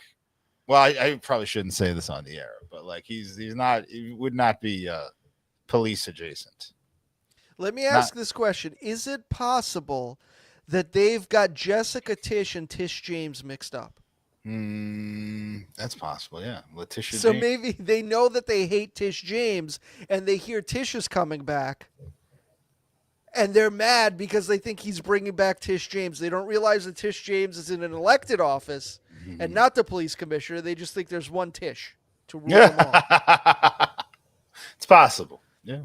well, I probably shouldn't say this on the air, but like he would not be police adjacent. Let me ask this question. Is it possible that they've got Jessica Tish and Tish James mixed up? That's possible, yeah. Letitia So James. maybe they know that they hate Tish James and they hear Tish is coming back and they're mad because they think he's bringing back Tish James. They don't realize that Tish James is in an elected office and not the police commissioner. They just think there's one Tish to rule them all. It's possible, yeah.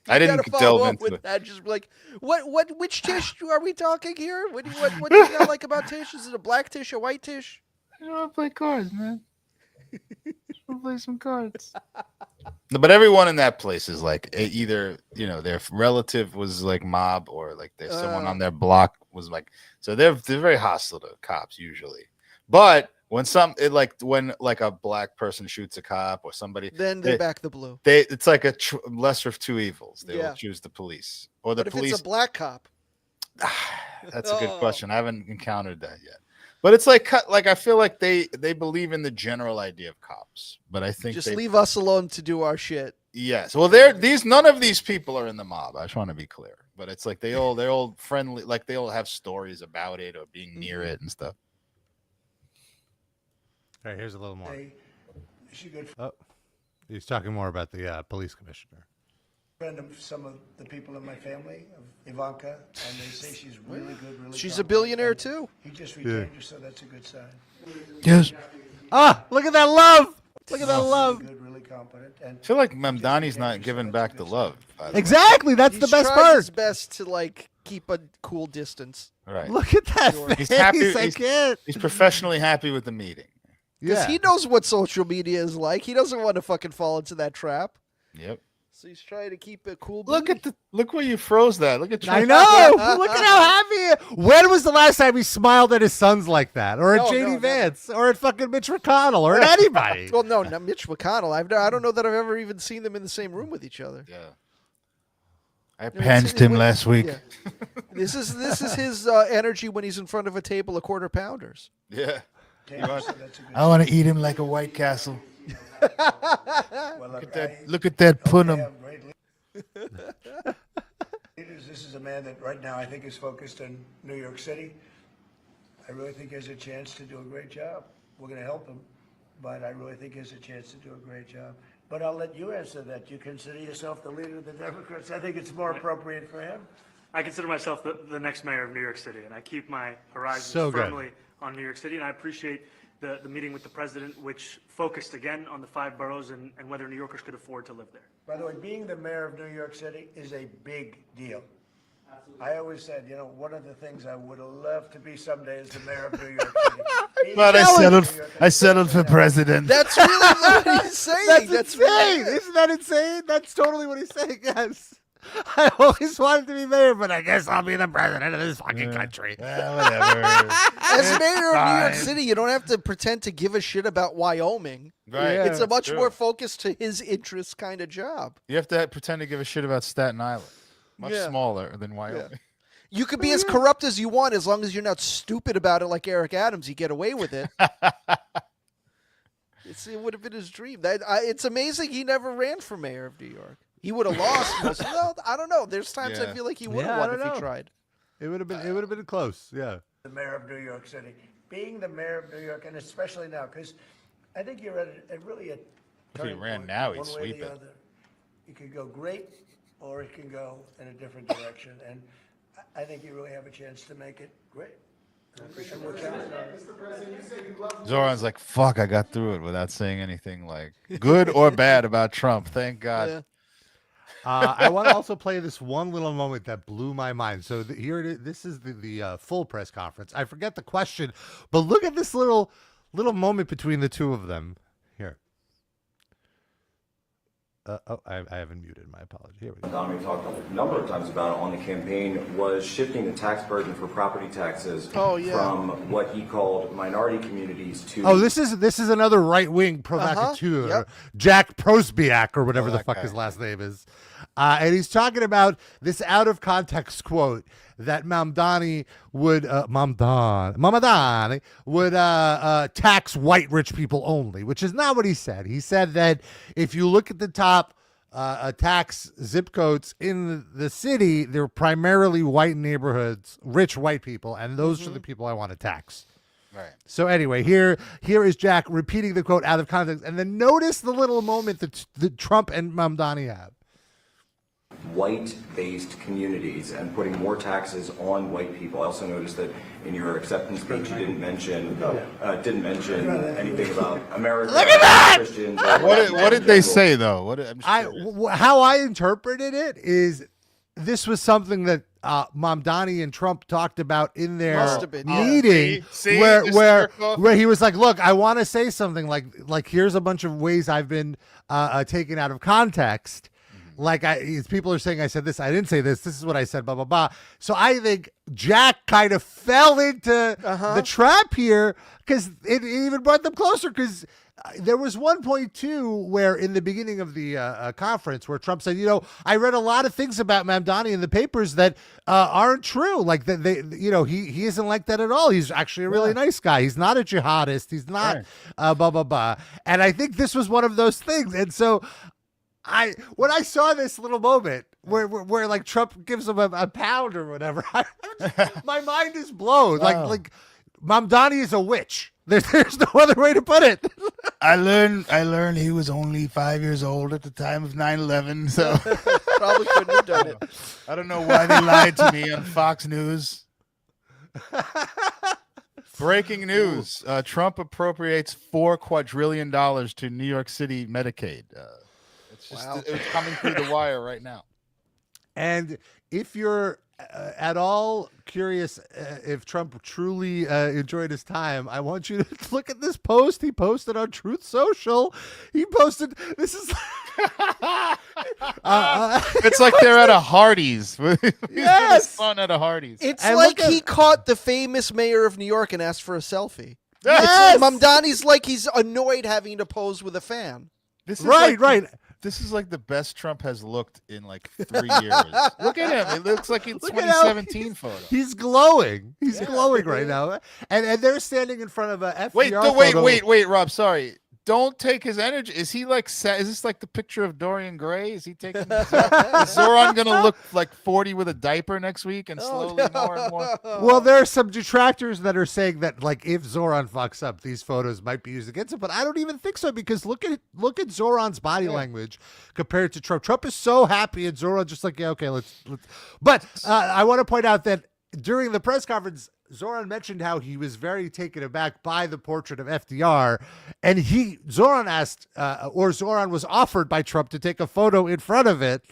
I didn't gotta delve follow up into with it. that. Just like, which Tish are we talking here? What do you not like about Tish? Is it a black Tish, a white Tish? I want to play cards, man. I want to play some cards. No, but everyone in that place is like either their relative was like mob or like there's someone on their block was like, so they're very hostile to cops usually. But when when a black person shoots a cop or somebody, Then they back the blue. It's like a lesser of two evils. They will choose the police or the But police. if it's a black cop, That's a good question. I haven't encountered that yet. But it's like I feel like they believe in the general idea of cops, but I think just leave us alone to do our shit. Yes. Well, none of these people are in the mob. I just want to be clear. But it's like they're all friendly, like they all have stories about it or being near it and stuff. All right, here's a little more. Is she good? Oh, he's talking more about the police commissioner. Friend of some of the people in my family, of Ivanka, and they say she's really good, really. She's a billionaire too. He just retained her, so that's a good sign. Yes. Ah, look at that love! Look at that love! Really good, really competent, and I feel like Mamdani's not giving back the love. Exactly, that's the best part. His best to like keep a cool distance. Right. Look at that He's face. happy. He's professionally happy with the meeting. Because he knows what social media is like. He doesn't want to fucking fall into that trap. Yep. So he's trying to keep it cool. Look where you froze that. Look at I know. Look at how happy. When was the last time he smiled at his sons like that, or at JD Vance, or at fucking Mitch McConnell, or at anybody? Well, no, not Mitch McConnell. I don't know that I've ever even seen them in the same room with each other. Yeah. I panced him last week. Yeah. This is his energy when he's in front of a table of quarter pounders. Yeah. I want to eat him like a White Castle. Look at that punum. This is a man that right now I think is focused on New York City. I really think he has a chance to do a great job. We're going to help him, but I really think he has a chance to do a great job. But I'll let you answer that. You consider yourself the leader of the Democrats. I think it's more appropriate for him. I consider myself the next mayor of New York City, and I keep my horizons So good. firmly on New York City, and I appreciate the meeting with the president, which focused again on the 5 boroughs and whether New Yorkers could afford to live there. By the way, being the mayor of New York City is a big deal. I always said, one of the things I would love to be someday is the mayor of New York City. But I settled for president. That's really what he's saying. That's insane. Isn't that insane? That's totally what he's saying. Yes. I always wanted to be mayor, but I guess I'll be the president of this fucking country. Whatever. As mayor of New York City, you don't have to pretend to give a shit about Wyoming. Right. It's a That's much true. more focused to his interests kind of job. You have to pretend to give a shit about Staten Island. Much smaller than Wyoming. You could be as corrupt as you want as long as you're not stupid about it like Eric Adams. You get away with it. It would have been his dream. It's amazing he never ran for mayor of New York. He would have lost. No, I don't know. There's times I feel like he would have won if he tried. It would have been close. Yeah. The mayor of New York City. Being the mayor of New York, and especially now, because I think you're at really a If he turning ran point, now, he'd one way or sweep the it. other. It could go great, or it can go in a different direction. And I think you really have a chance to make it great. I appreciate what you're Zoran's like, fuck, I got through it without saying anything like good or bad about Trump. Thank God. Yeah. I want to also play this one little moment that blew my mind. So here it is. This is the full press conference. I forget the question, but look at this little moment between the two of them. Here. I haven't muted. My apology. Here we go. Mamdani talked a number of times about it on the campaign was shifting the tax burden for property taxes from what he called minority communities to. Oh, this is another right wing provocateur, Jack Prosbiak or whatever the fuck his last name is, and he's talking about this out of context quote that Mamdani would tax white rich people only, which is not what he said. He said that if you look at the top tax zip codes in the city, they're primarily white neighborhoods, rich white people, and those are the people I want to tax. Right. So anyway, here is Jack repeating the quote out of context, and then notice the little moment that Trump and Mamdani have. White-based communities and putting more taxes on white people. I also noticed that in your acceptance speech you didn't mention anything about American Christians. What did they say though? How I interpreted it is this was something that Mamdani and Trump talked about in their meeting, where he was like, "Look, I want to say something like here's a bunch of ways I've been taken out of context." Like people are saying I said this, I didn't say this. This is what I said, blah, blah, blah. So I think Jack kind of fell into the trap here because it even brought them closer because there was one point too where in the beginning of the conference where Trump said, I read a lot of things about Mamdani in the papers that aren't true. Like that he isn't like that at all. He's actually a really nice guy. He's not a jihadist. He's not blah, blah, blah. And I think this was one of those things. And so when I saw this little moment where like Trump gives him a pound or whatever, my mind is blown. Wow. Like Mamdani is a witch. There's no other way to put it. I learned he was only 5 years old at the time of 9/11. So probably couldn't have done it. I don't know why they lied to me on Fox News. Breaking news: Trump appropriates $4 quadrillion to New York City Medicaid. It's coming through the wire right now. And if you're at all curious if Trump truly enjoyed his time, I want you to look at this post he posted on Truth Social. He posted, this is it's like they're at a Hardee's. Yes, fun at a Hardee's. It's like he caught the famous mayor of New York and asked for a selfie. Yes, Mamdani's like he's annoyed having to pose with a fan. This is right. This is like the best Trump has looked in like 3 years. Look at him. It looks like it's 2017 photo. He's glowing. He's glowing right now. And they're standing in front of a FDR Wait, Rob, sorry. Don't take his energy. Is he like is this like the picture of Dorian Gray? Is he taking is Zohran gonna look like 40 with a diaper next week and slowly more and more? Well, there are some detractors that are saying that like if Zohran fucks up, these photos might be used against him, but I don't even think so because look at Zohran's body language compared to Trump. Trump is so happy and Zohran just like, yeah, okay, let's. But I want to point out that during the press conference, Zohran mentioned how he was very taken aback by the portrait of FDR, and Zohran was offered by Trump to take a photo in front of it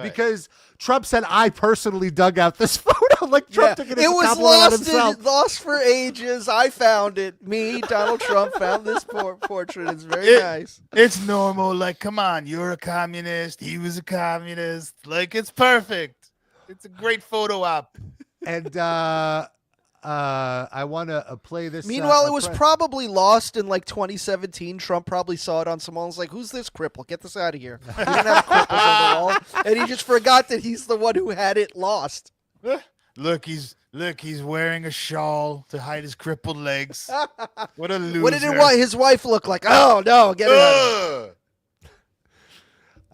because Trump said, "I personally dug out this photo." Like Trump took it as a compliment on himself. It was lost for ages. I found it. Me, Donald Trump, found this portrait. It's very nice. It's normal. Like, come on, you're a communist. He was a communist. Like, it's perfect. It's a great photo op. And I want to play this. Meanwhile, it was probably lost in like 2017. Trump probably saw it on someone. Was like, "Who's this cripple? Get this out of here." He didn't have cripples on the wall, and he just forgot that he's the one who had it lost. Look, he's wearing a shawl to hide his crippled legs. What a loser! What did his wife look like? Oh no, get it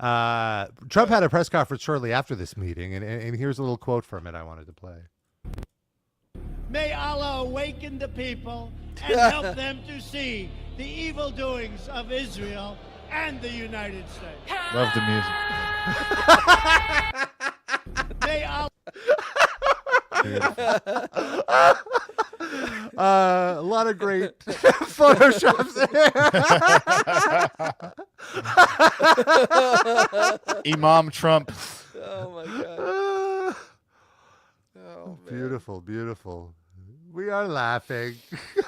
out. Trump had a press conference shortly after this meeting, and here's a little quote from it I wanted to play. May Allah awaken the people and help them to see the evil doings of Israel and the United States. Love the music. May Allah... A lot of great photoshops there. Imam Trump. Oh my God. Beautiful. We are laughing.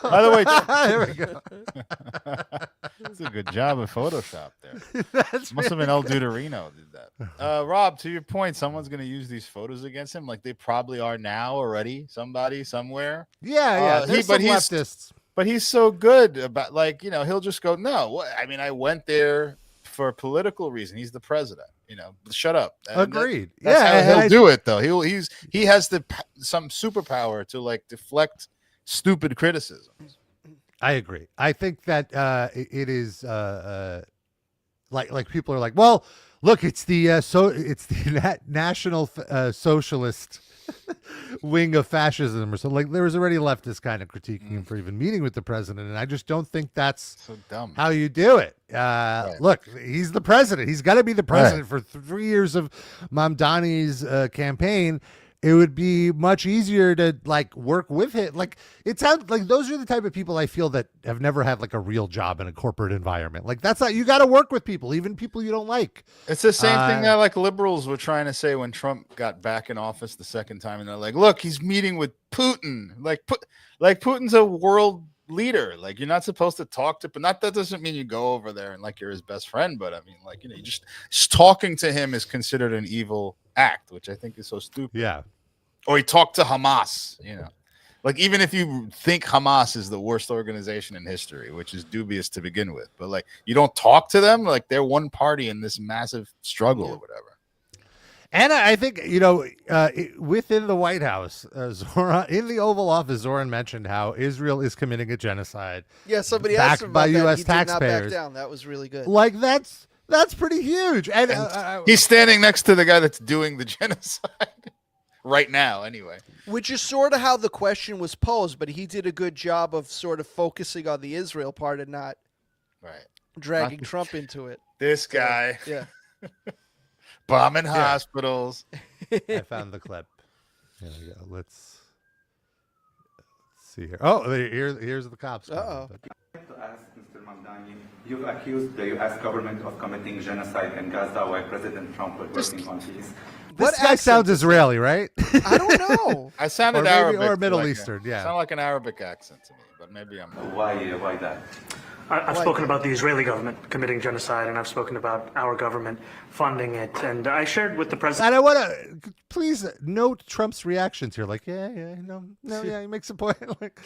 By the way, there we go. that's a good job of Photoshop there. That's Must have been El Duderino did that. Rob, to your point, someone's going to use these photos against him, like they probably are now already. Somebody somewhere. Yeah. There's some leftists. But he's so good about, like, you know, he'll just go, no. I mean, I went there for a political reason. He's the president. You know, shut up. And Agreed. That's how he'll do it, though. He has some superpower to like deflect stupid criticisms. I agree. I think that it is like people are like, well, look, it's the National Socialist wing of fascism or something. Like there was already leftists kind of critiquing him for even meeting with the president, and I just don't think that's so dumb. How you do it. Look, he's the president. He's got to be the president for 3 years of Mamdani's campaign. It would be much easier to like work with him. Like it sounds like those are the type of people I feel that have never had like a real job in a corporate environment. Like that's not, you got to work with people, even people you don't like. It's the same thing that like liberals were trying to say when Trump got back in office the second time, and they're like, look, he's meeting with Putin. Like Putin's a world leader. Like you're not supposed to talk to, but that doesn't mean you go over there and like you're his best friend. But I mean, like, you know, you just talking to him is considered an evil act, which I think is so stupid. Yeah. Or he talked to Hamas, you know, like even if you think Hamas is the worst organization in history, which is dubious to begin with, but like you don't talk to them, like they're one party in this massive struggle or whatever. And I think, you know, within the White House, Zohran, in the Oval Office, Zohran mentioned how Israel is committing a genocide. Yeah, somebody asked him about by that. U.S. He did not taxpayers. back down. That was really good. Like that's pretty huge. And he's standing next to the guy that's doing the genocide right now, anyway. Which is sort of how the question was posed, but he did a good job of sort of focusing on the Israel part and not dragging Trump into it. This guy. Yeah. Bombing hospitals. I found the clip. Here we go. Let's see here. Oh, here's the cops. Uh-oh. To ask Mr. Mamdani, you've accused the U.S. government of committing genocide in Gaza while President Trump was working on peace. This guy sounds Israeli, right? I don't know. I sounded or Arabic. Or Middle like Eastern, yeah. Sound like an Arabic accent to me, but maybe I'm not. Why that? I've spoken about the Israeli government committing genocide, and I've spoken about our government funding it. And I shared with the president. And I want to please note Trump's reactions here. Like, no, he makes a point. Like,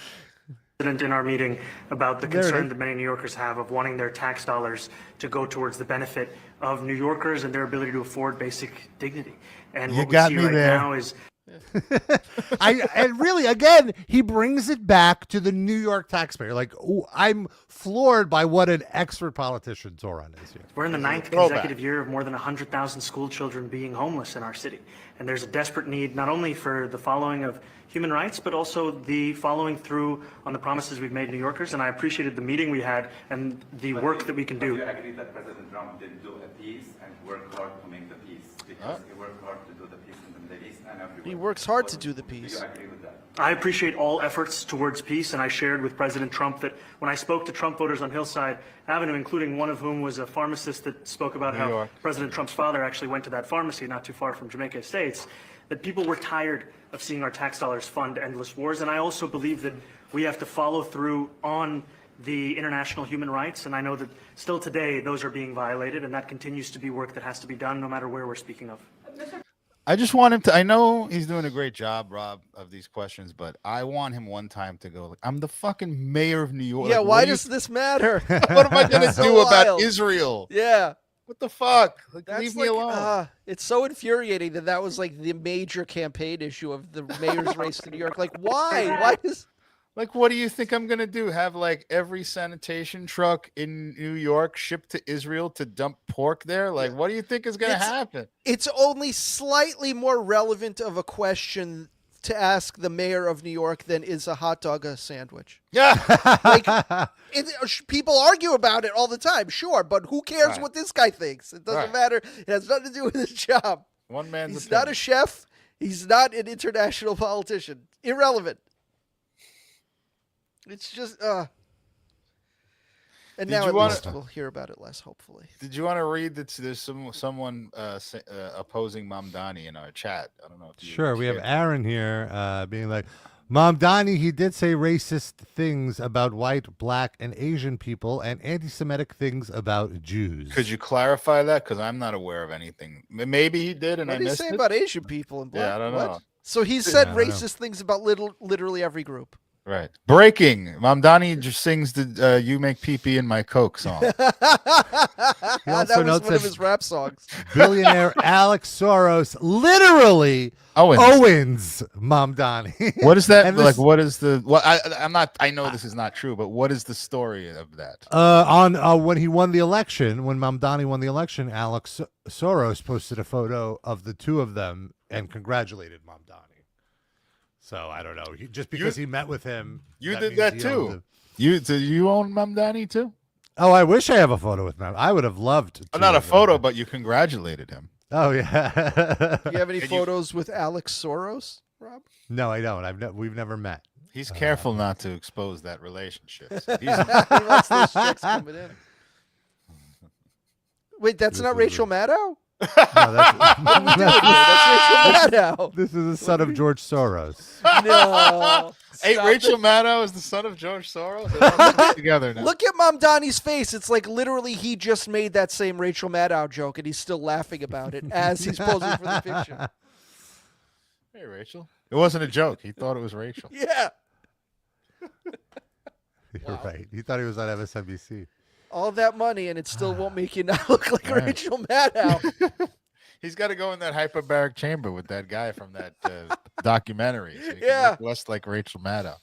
in our meeting about the concern that many New Yorkers have of wanting their tax dollars to go towards the benefit of New Yorkers and their ability to afford basic dignity. And what we see right now is and really, again, he brings it back to the New York taxpayer. Like, I'm floored by what an expert politician Zohran is here. we're in the 9th consecutive year of more than 100,000 school children being homeless in our city. And there's a desperate need not only for the following of human rights, but also the following through on the promises we've made New Yorkers. And I appreciated the meeting we had and the work that we can do. Do you agree that President Trump did do a peace and worked hard to make the peace? Because he worked hard to do the peace in the Middle East and everywhere. He works hard to do the peace. Do you agree with that? I appreciate all efforts towards peace, and I shared with President Trump that when I spoke to Trump voters on Hillside Avenue, including one of whom was a pharmacist that spoke about how President Trump's father actually went to that pharmacy not too far from Jamaica Estates, that people were tired of seeing our tax dollars fund endless wars. And I also believe that we have to follow through on the international human rights, and I know that still today those are being violated, and that continues to be work that has to be done no matter where we're speaking of. I just want him to, I know he's doing a great job, Rob, of these questions, but I want him one time to go, like, I'm the fucking mayor of New York. Yeah, why does this matter? What am I going to So do about wild. Israel? Yeah. What the fuck? Like, That's leave me alone. It's so infuriating that was like the major campaign issue of the mayor's race to New York. Like, why? Why is... Like, what do you think I'm going to do? Have, like, every sanitation truck in New York shipped to Israel to dump pork there? Like, what do you think is going to happen? It's only slightly more relevant of a question to ask the mayor of New York than is a hot dog a sandwich. Yeah. People argue about it all the time, sure, but who cares what this guy thinks? It doesn't matter. It has nothing to do with his job. One man's He's opinion. not a chef. He's not an international politician. Irrelevant. It's just, and Did now you at wanna- least we'll hear about it less, hopefully. Did you want to read that? There's someone opposing Mamdani in our chat. I don't know if you Sure, we have shared. Aaron here being like, Mamdani, he did say racist things about white, black, and Asian people and anti-Semitic things about Jews. Could you clarify that? Because I'm not aware of anything. Maybe he did, and What I did he missed say it. about Asian people and black? Yeah, I don't what? know. So he said I don't know. racist things about literally every group. Right. Breaking. Mamdani just sings the "You Make Pee Pee in My Coke" song. That also was notes one of that his rap songs. billionaire Alex Soros literally Owens Mamdani. What is that? And Like, this- what is the? What I'm not. I know this is not true, but what is the story of that? When he won the election, when Mamdani won the election, Alex Soros posted a photo of the two of them and congratulated Mamdani. So I don't know. Just because he met with him, You that did means that he too. owned Do you own Mamdani too? Oh, I wish I have a photo with him. I would have loved to. Not a have photo, but you congratulated him. Oh yeah. Do you have any photos with Alex Soros, Rob? No, I don't. We've never met. He's careful not to expose that relationship. So He wants those checks coming in. Wait, that's not Rachel Maddow? No, that's Rachel Maddow. This is the son of George Soros. No. Hey, Stop Rachel it. Maddow is the son of George Soros. They're all together now. Look at Mamdani's face. It's like literally he just made that same Rachel Maddow joke and he's still laughing about it as he's posing for the picture. Hey, Rachel. It wasn't a joke. He thought it was Rachel. Yeah. You're right. He thought he was on MSNBC. All that money and it still won't make you not look like Rachel Maddow. He's got to go in that hyperbaric chamber with that guy from that documentary. So he can Yeah. look less like Rachel Maddow.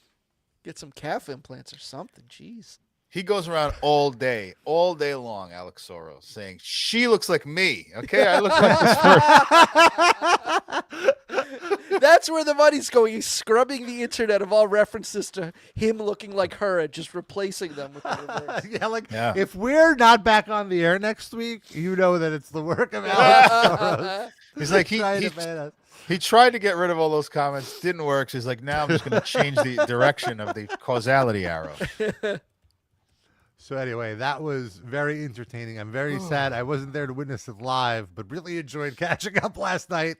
Get some calf implants or something. Jeez. He goes around all day long, Alex Soros, saying, she looks like me. Okay, I look like this person. That's where the money's going. He's scrubbing the internet of all references to him looking like her and just replacing them with the reverse. Yeah, if we're not back on the air next week, you know that it's the work of Alex Soros. He's like, Trying to ban us. he tried to get rid of all those comments. Didn't work. So he's like, now I'm just going to change the direction of the causality arrow. So anyway, that was very entertaining. I'm very sad I wasn't there to witness it live, but really enjoyed catching up last night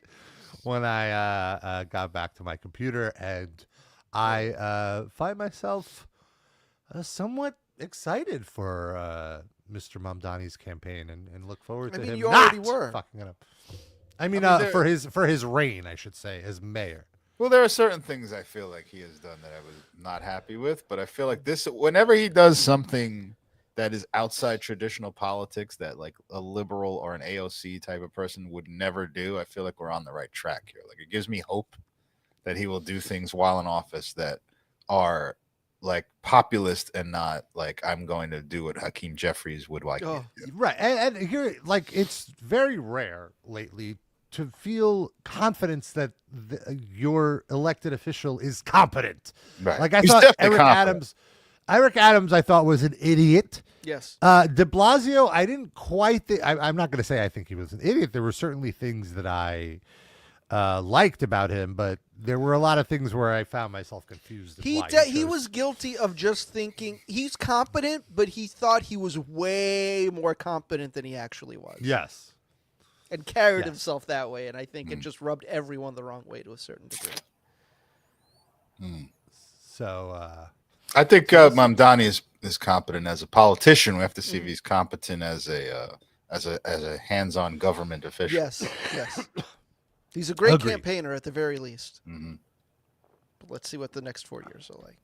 when I got back to my computer, and I find myself somewhat excited for Mr. Mamdani's campaign and look forward to him you not already were. fucking it up. I mean, there- for his reign, I should say, as mayor. Well, there are certain things I feel like he has done that I was not happy with, but I feel like whenever he does something that is outside traditional politics that like a liberal or an AOC type of person would never do, I feel like we're on the right track here. Like, it gives me hope that he will do things while in office that are like populist and not like, I'm going to do what Hakeem Jeffries would like. me to do. Right. And here, like, it's very rare lately to feel confidence that your elected official is competent. Right. Like, I He's thought definitely confident. Eric Adams, I thought was an idiot. Yes. De Blasio, I didn't quite think, I'm not going to say I think he was an idiot. There were certainly things that I liked about him, but there were a lot of things where I found myself confused. He was guilty of just thinking he's competent, but he thought he was way more competent than he actually was. Yes. And carried himself that way, and I think it just rubbed everyone the wrong way to a certain degree. So I think Mamdani is competent as a politician. We have to see if he's competent as a hands-on government official. Yes, yes. He's a great Agreed. campaigner at the very least. Mm-hmm. But let's see what the next 4 years are like.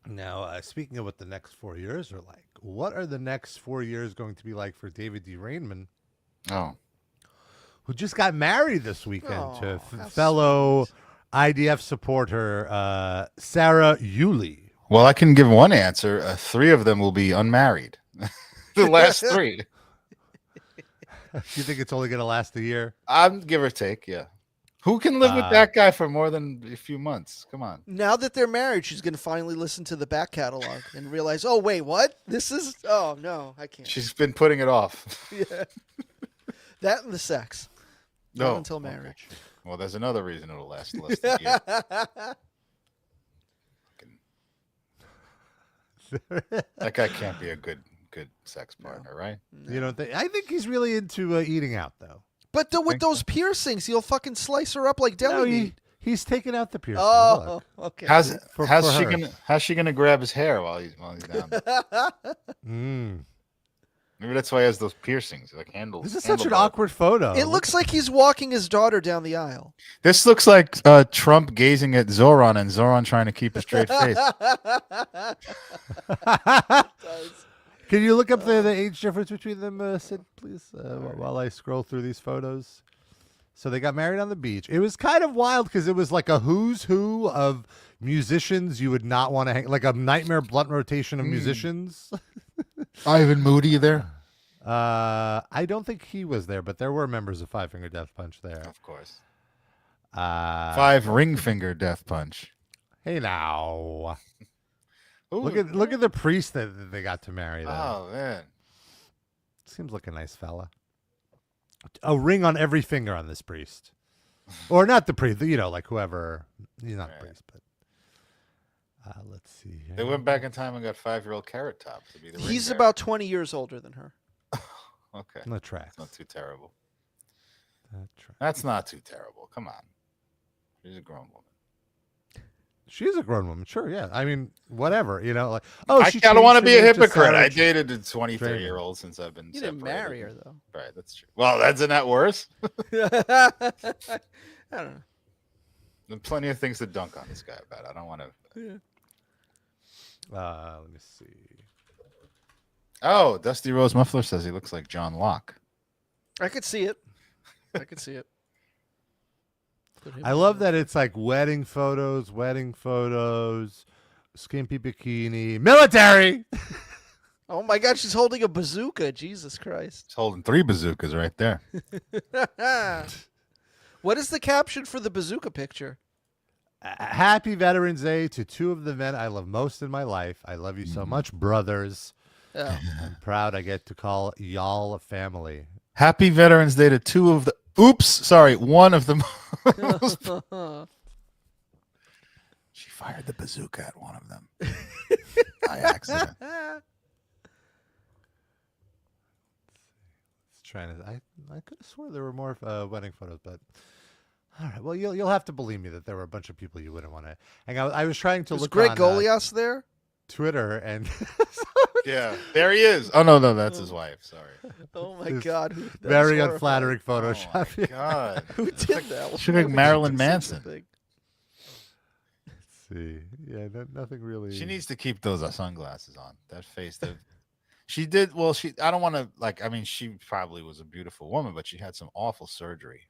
Now, speaking of what the next 4 years are like, what are the next 4 years going to be like for David D. Rainman, who just got married this weekend to fellow IDF supporter Sarah Yulee? Well, I can give one answer. 3 of them will be unmarried. The last 3. You think it's only going to last a year? Give or take, yeah. Who can live with that guy for more than a few months? Come on. Now that they're married, she's going to finally listen to the back catalog and realize, oh, wait, what? Oh, no, I can't. She's been putting it off. Yeah. That and the sex. No. Not until marriage. Okay. Well, there's another reason it'll last less than a year. That guy can't be a good sex partner, right? You don't think? I think he's really into eating out, though. But with those piercings, he'll fucking slice her up like deli meat. He's taking out the piercing. Oh, Look. okay. How's she gonna grab his hair while he's down there? Maybe that's why he has those piercings, like handles. This is such an awkward photo. It looks like he's walking his daughter down the aisle. This looks like Trump gazing at Zohran and Zohran trying to keep a straight face. Can you look up the age difference between them, Sid, please, while I scroll through these photos? So they got married on the beach. It was kind of wild because it was like a who's who of musicians you would not want to hang, like a nightmare blunt rotation of musicians. Ivan Moody there? I don't think he was there, but there were members of Five Finger Death Punch there. Of course. Five Ring Finger Death Punch. Hey now. Ooh, Look at the priest that they got to marry. Then. Oh man, seems like a nice fella. A ring on every finger on this priest, or not the priest. Like whoever. He's not a priest, but let's see. Here. They went back in time and got 5-year-old Carrot Top to be the. He's about 20 years older than her. Okay, that tracks. Not too terrible. That's not too terrible. Come on, she's a grown woman. She's a grown woman, sure, yeah. I mean, whatever, like. I don't want to be a hypocrite. I dated a 23-year-old since I've been. You didn't marry her though. Right, that's true. Well, isn't that worse? I don't know. There's plenty of things to dunk on this guy about. I don't want to. Let me see. Oh, Dusty Rose Muffler says he looks like John Locke. I could see it. I love that it's like wedding photos, skimpy bikini, military. Oh my God, she's holding a bazooka. Jesus Christ. He's holding 3 bazookas right there. What is the caption for the bazooka picture? Happy Veterans Day to 2 of the men I love most in my life. I love you so much, brothers. Oh. I'm proud I get to call y'all a family. Happy Veterans Day to 2 of the. One of them. She fired the bazooka at one of them by accident. I could have swore there were more wedding photos, but all right. Well, you'll have to believe me that there were a bunch of people you wouldn't want to hang out. I was trying to look. Greg on Goliath there. Twitter and yeah, there he is. Oh no, that's his wife. Sorry. Oh my God, very unflattering Photoshop. Oh my God, who did that? Should like Marilyn Manson. Let's see, yeah, nothing really. She needs to keep those sunglasses on. That face. She did well. I don't want to like. I mean, she probably was a beautiful woman, but she had some awful surgery.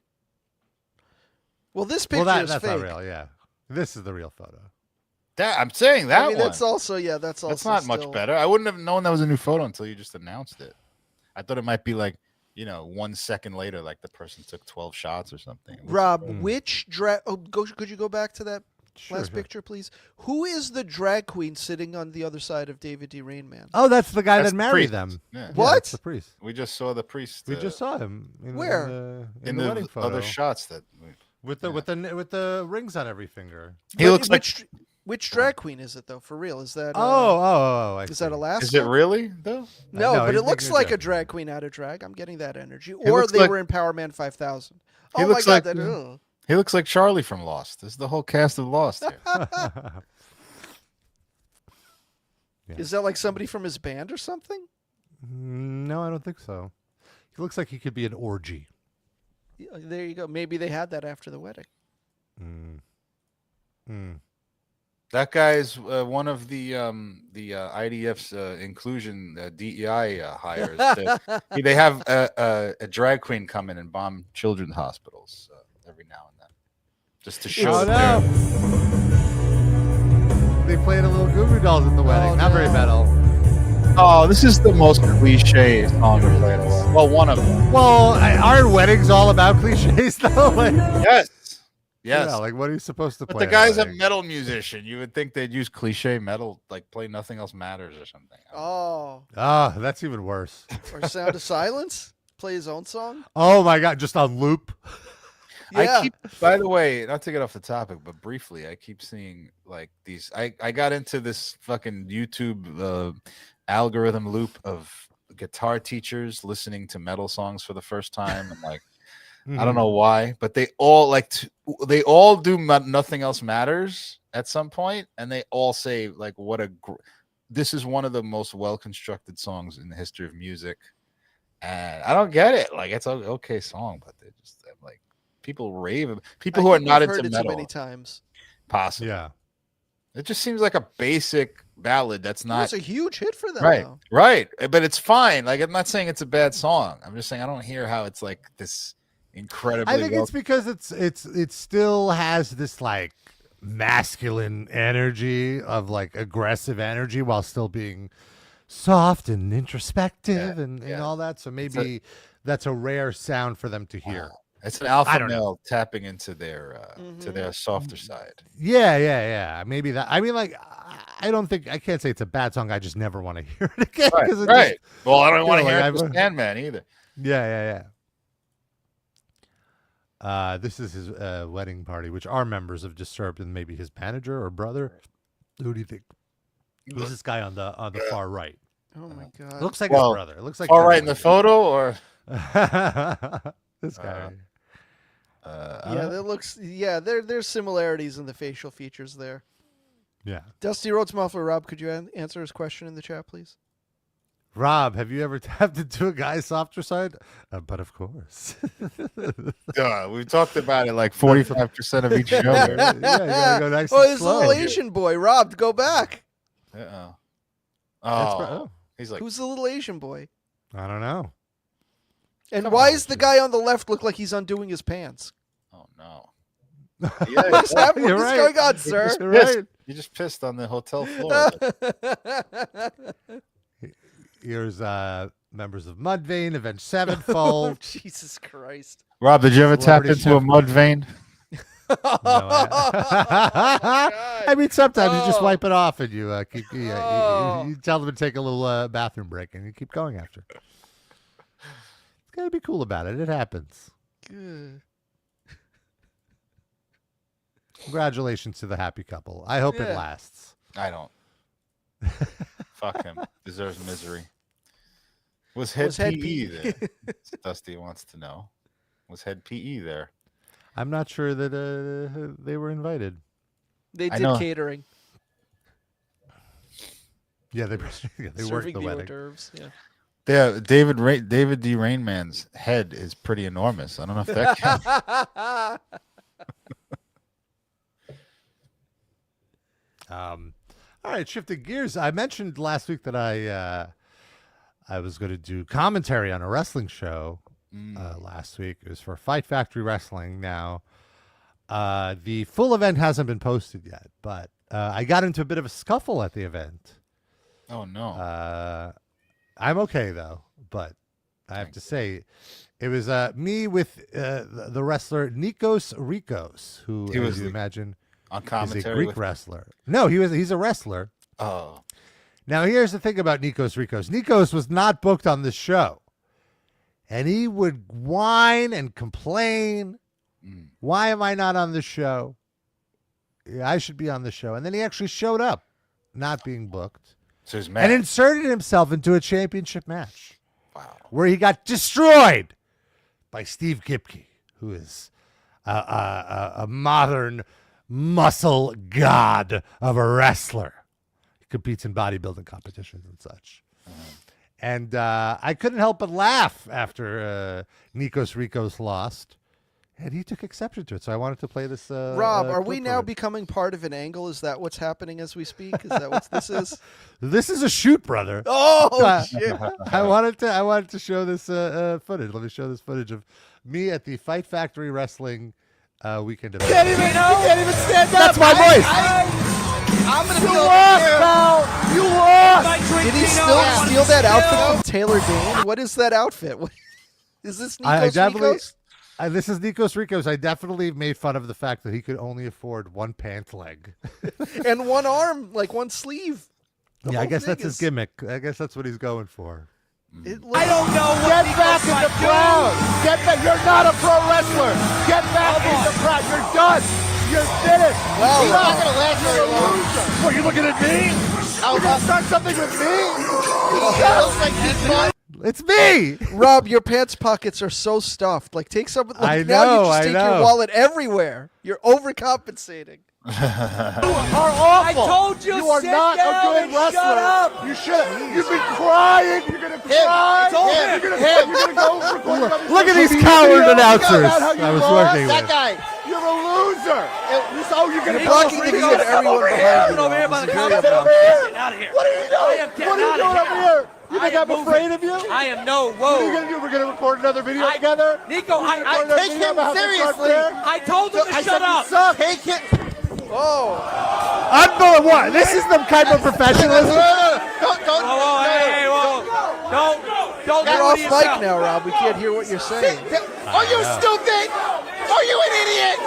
Well, this picture is that's fake. not real. Yeah, this is the real photo. I'm saying that one. That's also that's not much better. I wouldn't have known that was a new photo until you just announced it. I thought it might be like 1 second later, like the person took 12 shots or something. Rob, which drag? Could you go back to that last picture, please? Who is the drag queen sitting on the other side of David D. Rainman? Oh, that's the guy that married them. Yeah. What? That's the priest. We just saw the priest. We just saw him. Where? In the wedding photo. Other shots that. With the rings on every finger. He looks like. Which drag queen is it though? For real? Is that? Is that Alaska? Is it really though? No, but it looks like a drag queen out of drag. I'm getting that energy. Or they were in Power Man 5000. Oh my God! He looks like Charlie from Lost. This is the whole cast of Lost here. Is that like somebody from his band or something? No, I don't think so. He looks like he could be an orgy. There you go. Maybe they had that after the wedding. That guy's one of the IDF's inclusion DEI hires. They have a drag queen come in and bomb children's hospitals every now and then, just to show. They played a little Goo Goo Dolls at the wedding. Not very metal. Oh, this is the most cliche song to play. Well, one of them. Well, aren't weddings all about cliches though? Yes. Yes. Yeah, like what are you supposed to play? But the guy's a metal musician. You would think they'd use cliche metal, like play Nothing Else Matters or something. Oh. That's even worse. Or Sound of Silence? Play his own song? Oh my God, just on loop. Yeah. By the way, not to get off the topic, but briefly, I keep seeing like these. I got into this fucking YouTube algorithm loop of guitar teachers listening to metal songs for the first time and like I don't know why, but they all they all do Nothing Else Matters at some point, and they all say like, this is one of the most well-constructed songs in the history of music. And I don't get it. Like, it's an okay song, but they just like people rave. People who are not into metal. Too many times. Possibly. Yeah. It just seems like a basic ballad that's not. It's a huge hit for them. Right. Though. Right. But it's fine. Like, I'm not saying it's a bad song. I'm just saying I don't hear how it's like this incredibly. I think it's because it still has this like masculine energy of like aggressive energy while still being soft and introspective and all that. So maybe that's a rare sound for them to hear. It's an alpha male tapping into their to their softer side. Yeah. Maybe that. I mean, like, I can't say it's a bad song. I just never want to hear it again. Right. Well, I don't want to hear it with Sandman either. Yeah. This is his wedding party, which are members of Disturbed and maybe his manager or brother. Who do you think? Who's this guy on the far right? Oh my god! It looks like his brother. It looks like far right in the photo, or this guy. That looks. Yeah, there's similarities in the facial features there. Yeah. Dusty Rhodes Muffler Rob, could you answer his question in the chat, please? Rob, have you ever tapped into a guy's softer side? But of course. We've talked about it like 45% of each show. Yeah, you gotta go nice and this slow. little Asian boy, Rob, go back. He's like, who's the little Asian boy? I don't know. And why is the guy on the left look like he's undoing his pants? Oh no! What's happening? What's going on, sir? You just pissed on the hotel floor. Here's members of Mudvayne, Avenged Sevenfold. Oh, Jesus Christ! Rob, did you ever tap into a mud vein? I mean, sometimes you just wipe it off and you keep. You tell them to take a little bathroom break, and you keep going after. It's gotta be cool about it. It happens. Good. Congratulations to the happy couple. I hope it lasts. I don't. Fuck him. Deserves misery. Was head PE there? Dusty wants to know. Was head PE there? I'm not sure that they were invited. They did catering. Yeah, they worked the wedding. D'oeuvres, Yeah, David D. Rainman's head is pretty enormous. I don't know if that counts. All right, shifting gears. I mentioned last week that I was going to do commentary on a wrestling show last week. It was for Fight Factory Wrestling. Now, the full event hasn't been posted yet, but I got into a bit of a scuffle at the event. Oh, no. I'm okay, though, but I have to say, it was me with the wrestler Nikos Rikos, who, as you imagine, on commentary, is a Greek wrestler. No, he's a wrestler. Oh. Now, here's the thing about Nikos Rikos. Nikos was not booked on this show. And he would whine and complain. Why am I not on the show? I should be on the show. And then he actually showed up, not being booked. So he's mad. And inserted himself into a championship match. Wow. Where he got destroyed by Steve Gipke, who is a modern muscle god of a wrestler. He competes in bodybuilding competitions and such. And I couldn't help but laugh after Nikos Rikos lost. And he took exception to it. So I wanted to play this. Rob, are we now becoming part of an angle? Is that what's happening as we speak? Is that what this is? This is a shoot, brother. Oh, shit. I wanted to show this footage. Let me show this footage of me at the Fight Factory Wrestling weekend event. You can't even stand up. That's my voice. I'm going to be lost, You lost. Did he still steal that outfit from Taylor Dane? What is that outfit? Is this Nikos Rikos? This is Nikos Rikos. I definitely made fun of the fact that he could only afford one pant leg. And one arm, like one sleeve. I guess that's his gimmick. I guess that's what he's going for. I don't know what Get back in the crowd. Get back. You're not a pro wrestler. Get back in the crowd. You're done. You're finished. Well, you're not going to last very long. What, you looking at me? You're going to start something with me? It's me. Rob, your pants pockets are so stuffed. Like, take some. Like, I now know, you just I take know. your wallet everywhere. You're overcompensating. You are awful. I told you, You are sit not down a good and wrestler. shut up. You should. You've been crying. You're gonna cry. You're gonna go record another Look at social these media coward video. announcers You know how you I was lost? working That with. guy. You're a loser. You're gonna blocking the view of everyone behind you. Over here by the cops. Get over here. Get out of here. What are you doing? I am getting What are you out doing of over here? You think I'm afraid of you? I am no. What are you Whoa. gonna do? We're gonna record another video together. Nico, I Take him seriously. I told him to shut up. Take it. Oh. Unbelievable. What? This is the type of professionalism. Don't. Whoa, hey, whoa. Don't You're do off it mic yourself. now, Rob. We can't hear what you're saying. Are you stupid? Are you an idiot?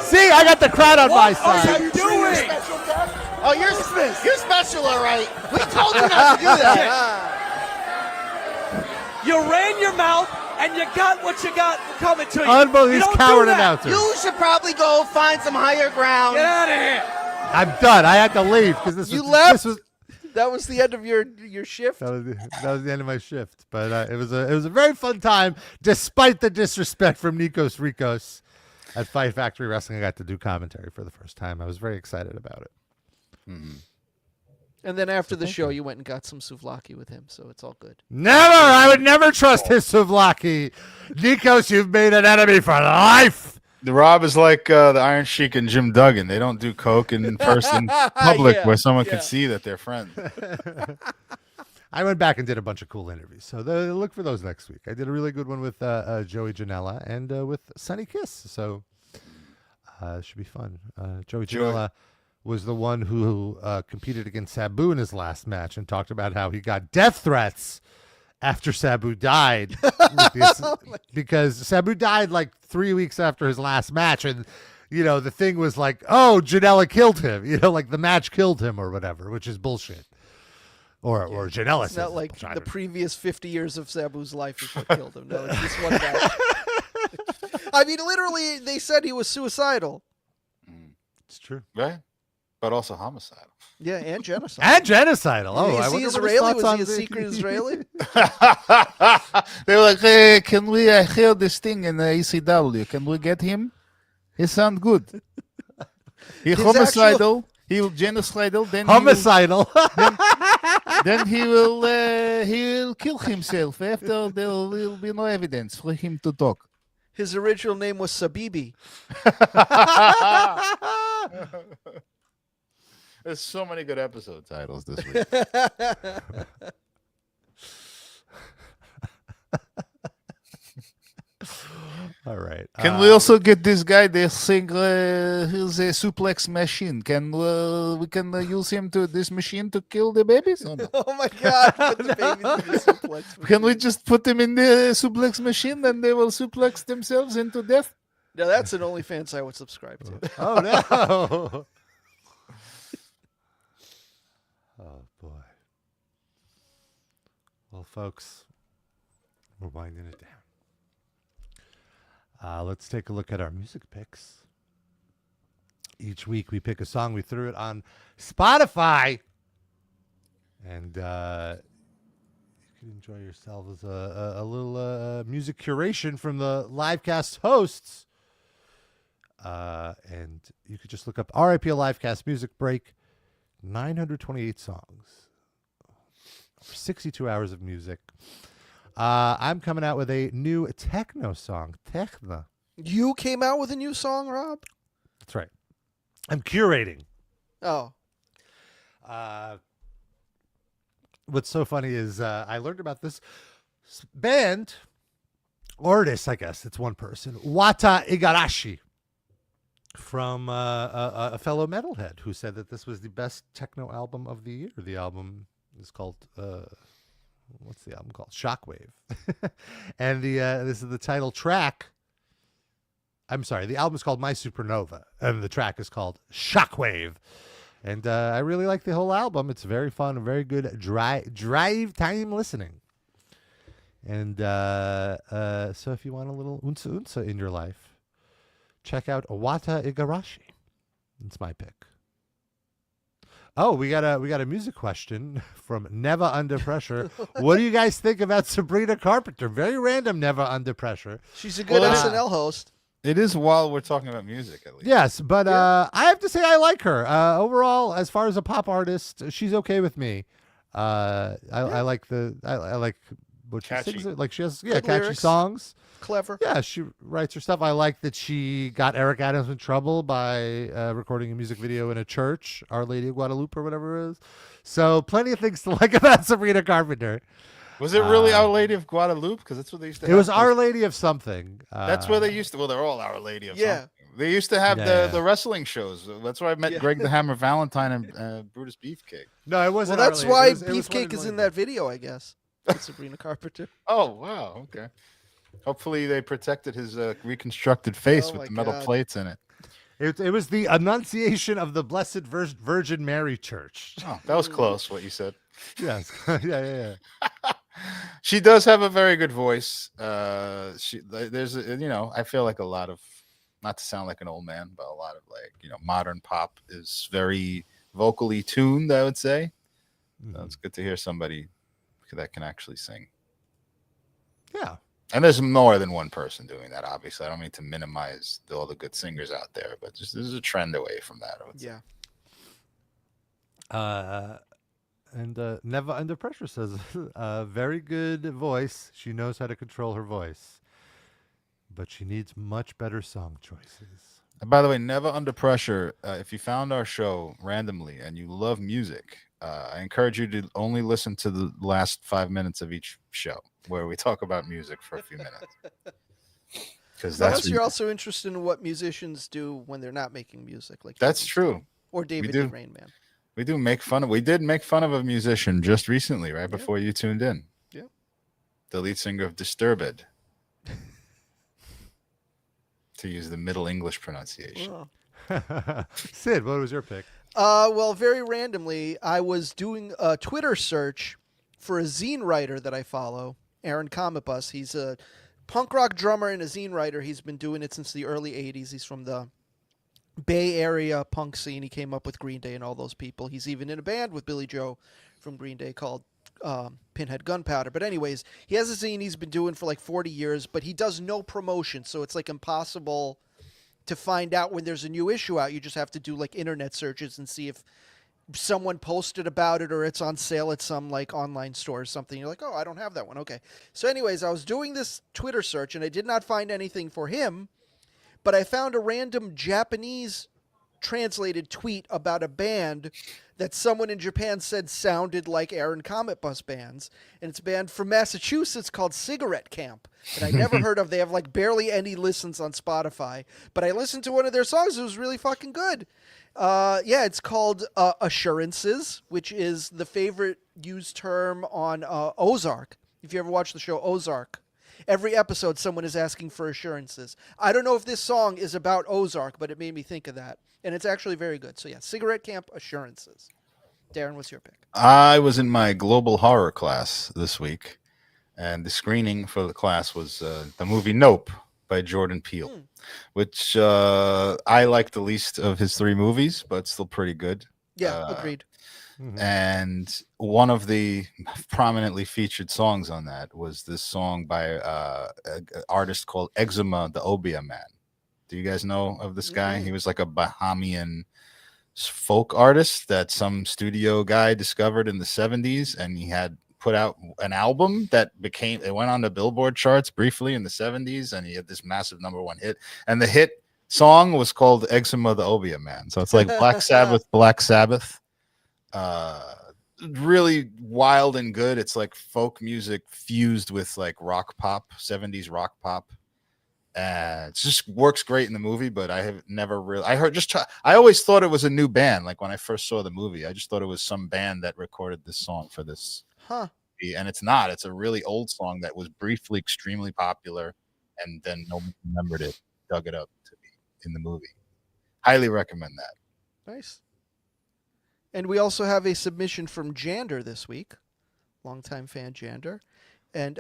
See, I got the crowd on my What side. are you doing? Oh, you're special, all right. We told you not to do that. You ran your mouth and you got what you got coming to you. Unbelievable. You These don't coward do that. announcers. You should probably go find some higher ground. Get out of here. I'm done. I had to leave because this You was left? This was, That was the end of your shift. that was the end of my shift. But it was a very fun time, despite the disrespect from Nikos Rikos at Fight Factory Wrestling. I got to do commentary for the first time. I was very excited about it. Mm-hmm. And then after the show, you went and got some souvlaki with him, so it's all good. Never! I would never trust his souvlaki. Nikos, you've made an enemy for life. The Rob is like the Iron Sheik and Jim Duggan. They don't do coke in person public Yeah, where someone yeah. can see that they're friends. I went back and did a bunch of cool interviews. So look for those next week. I did a really good one with Joey Janela and with Sonny Kiss. So it should be fun. Joey Janela was the one who competed against Sabu in his last match and talked about how he got death threats after Sabu died. Because Sabu died like 3 weeks after his last match. And, the thing was like, oh, Janela killed him. Like the match killed him or whatever, which is bullshit. Or Janela It's says not like it's bullshit. the previous 50 years of Sabu's life is what killed him. No, it's just one guy. I mean, literally, they said he was suicidal. It's true. Right? But also homicidal. Yeah, and genocidal. And genocidal. Oh, Is I he wonder what his Israeli? thoughts Was on he a the- secret Israeli? They were like, hey, can we hear this thing in ECW? Can we get him? He sounds good. He homicidal. He will genocidal. Then Homicidal. Then he will kill himself after there will be no evidence for him to talk. His original name was Sabibi. There's so many good episode titles this week. All right. Can we also get this guy? They think he's a suplex machine. Can we can use him to this machine to kill the babies? Or no? Oh my God! Put the babies in the suplex Can we machine. just put them in the suplex machine and they will suplex themselves into death? Now that's an OnlyFans I would subscribe to. Oh, no. Oh, boy. Well, folks, we're winding it down. Let's take a look at our music picks. Each week we pick a song. We threw it on Spotify. And you can enjoy yourself as a little music curation from the Livecast hosts. And you could just look up RIP Livecast Music Break. 928 songs. 62 hours of music. I'm coming out with a new techno song. Techno. You came out with a new song, Rob? That's right. I'm curating. Oh. What's so funny is I learned about this band, artist, I guess. It's one person. Wata Igarashi. From a fellow metalhead who said that this was the best techno album of the year. The album is called... what's the album called? Shockwave. And this is the title track. I'm sorry. The album is called My Supernova. And the track is called Shockwave. And I really like the whole album. It's very fun and very good drive time listening. And so if you want a little unsa in your life, check out Wata Igarashi. That's my pick. Oh, we got a music question from Never Under Pressure. What do you guys think about Sabrina Carpenter? Very random, Never Under Pressure. She's a good SNL host. It is while we're talking about music, at least. Yes, but I have to say I like her. Overall, as far as a pop artist, she's okay with me. I like I like what she Catchy. sings. Like she has Good catchy lyrics. songs. Clever. Yeah, she writes her stuff. I like that she got Eric Adams in trouble by recording a music video in a church, Our Lady of Guadalupe or whatever it is. So plenty of things to like about Sabrina Carpenter. Was it really Our Lady of Guadalupe? Because that's what they used to It have. was Our Lady of something. That's where they used to. Well, they're all Our Lady of Yeah. something. They used to have Yeah. the wrestling shows. That's where I met Greg the Hammer Valentine and Brutus Beefcake. No, it wasn't. Well, Our that's Lady. why It was Beefcake one is of in the- that video, I guess. With Sabrina Carpenter. Oh, wow. Okay. Hopefully they protected his reconstructed face Oh, with my the metal God. plates in it. It was the Annunciation of the Blessed Virgin Mary Church. Oh, that was close, what you said. Yes. yeah. She does have a very good voice. There's I feel like a lot of, not to sound like an old man, but a lot of modern pop is very vocally tuned, I would say. So it's good to hear somebody that can actually sing. Yeah. And there's more than one person doing that, obviously. I don't mean to minimize all the good singers out there, but just there's a trend away from that, I would say. Yeah. And Never Under Pressure says, very good voice. She knows how to control her voice, but she needs much better song choices. And by the way, Never Under Pressure, if you found our show randomly and you love music, I encourage you to only listen to the last 5 minutes of each show where we talk about music for a few minutes. Because Unless you're also interested in what musicians do when they're not making music. Like that's true. Or David do. the Rainman. We do make fun of. We did make fun of a musician just recently, right before you tuned in. Yeah. The lead singer of Disturbed. To use the Middle English pronunciation. Oh. Sid, what was your pick? Well, very randomly, I was doing a Twitter search for a zine writer that I follow, Aaron Cometbus. He's a punk rock drummer and a zine writer. He's been doing it since the early 80s. He's from the Bay Area punk scene. He came up with Green Day and all those people. He's even in a band with Billy Joe from Green Day called Pinhead Gunpowder. But anyways, he has a zine he's been doing for like 40 years, but he does no promotion, so it's like impossible to find out when there's a new issue out. You just have to do like internet searches and see if someone posted about it or it's on sale at some like online store or something. You're like, oh, I don't have that one. Okay. So anyways, I was doing this Twitter search and I did not find anything for him, but I found a random Japanese translated tweet about a band that someone in Japan said sounded like Aaron Cometbus bands, and it's a band from Massachusetts called Cigarette Camp that I never heard of. They have like barely any listens on Spotify, but I listened to one of their songs. It was really fucking good. It's called Assurances, which is the favorite used term on Ozark. If you ever watch the show Ozark, every episode someone is asking for assurances. I don't know if this song is about Ozark, but it made me think of that. And it's actually very good. So yeah, Cigarette Camp, Assurances. Darren, what's your pick? I was in my global horror class this week, and the screening for the class was the movie Nope by Jordan Peele, which I like the least of his three movies, but still pretty good. Yeah, agreed. And one of the prominently featured songs on that was this song by an artist called Eczema the Obeah Man. Do you guys know of this guy? He was like a Bahamian folk artist that some studio guy discovered in the 70s, and he had put out an album that it went on the Billboard charts briefly in the 70s, and he had this massive #1 hit, and the hit song was called Eczema the Obeah Man. So it's like Black Sabbath. Really wild and good. It's like folk music fused with like rock pop, 70s rock pop. It just works great in the movie, but I have never really. I always thought it was a new band. Like when I first saw the movie, I just thought it was some band that recorded this song for this. Huh. And it's not. It's a really old song that was briefly extremely popular, and then no one remembered it, dug it up to be in the movie. Highly recommend that. Nice. And we also have a submission from Jander this week, longtime fan Jander. And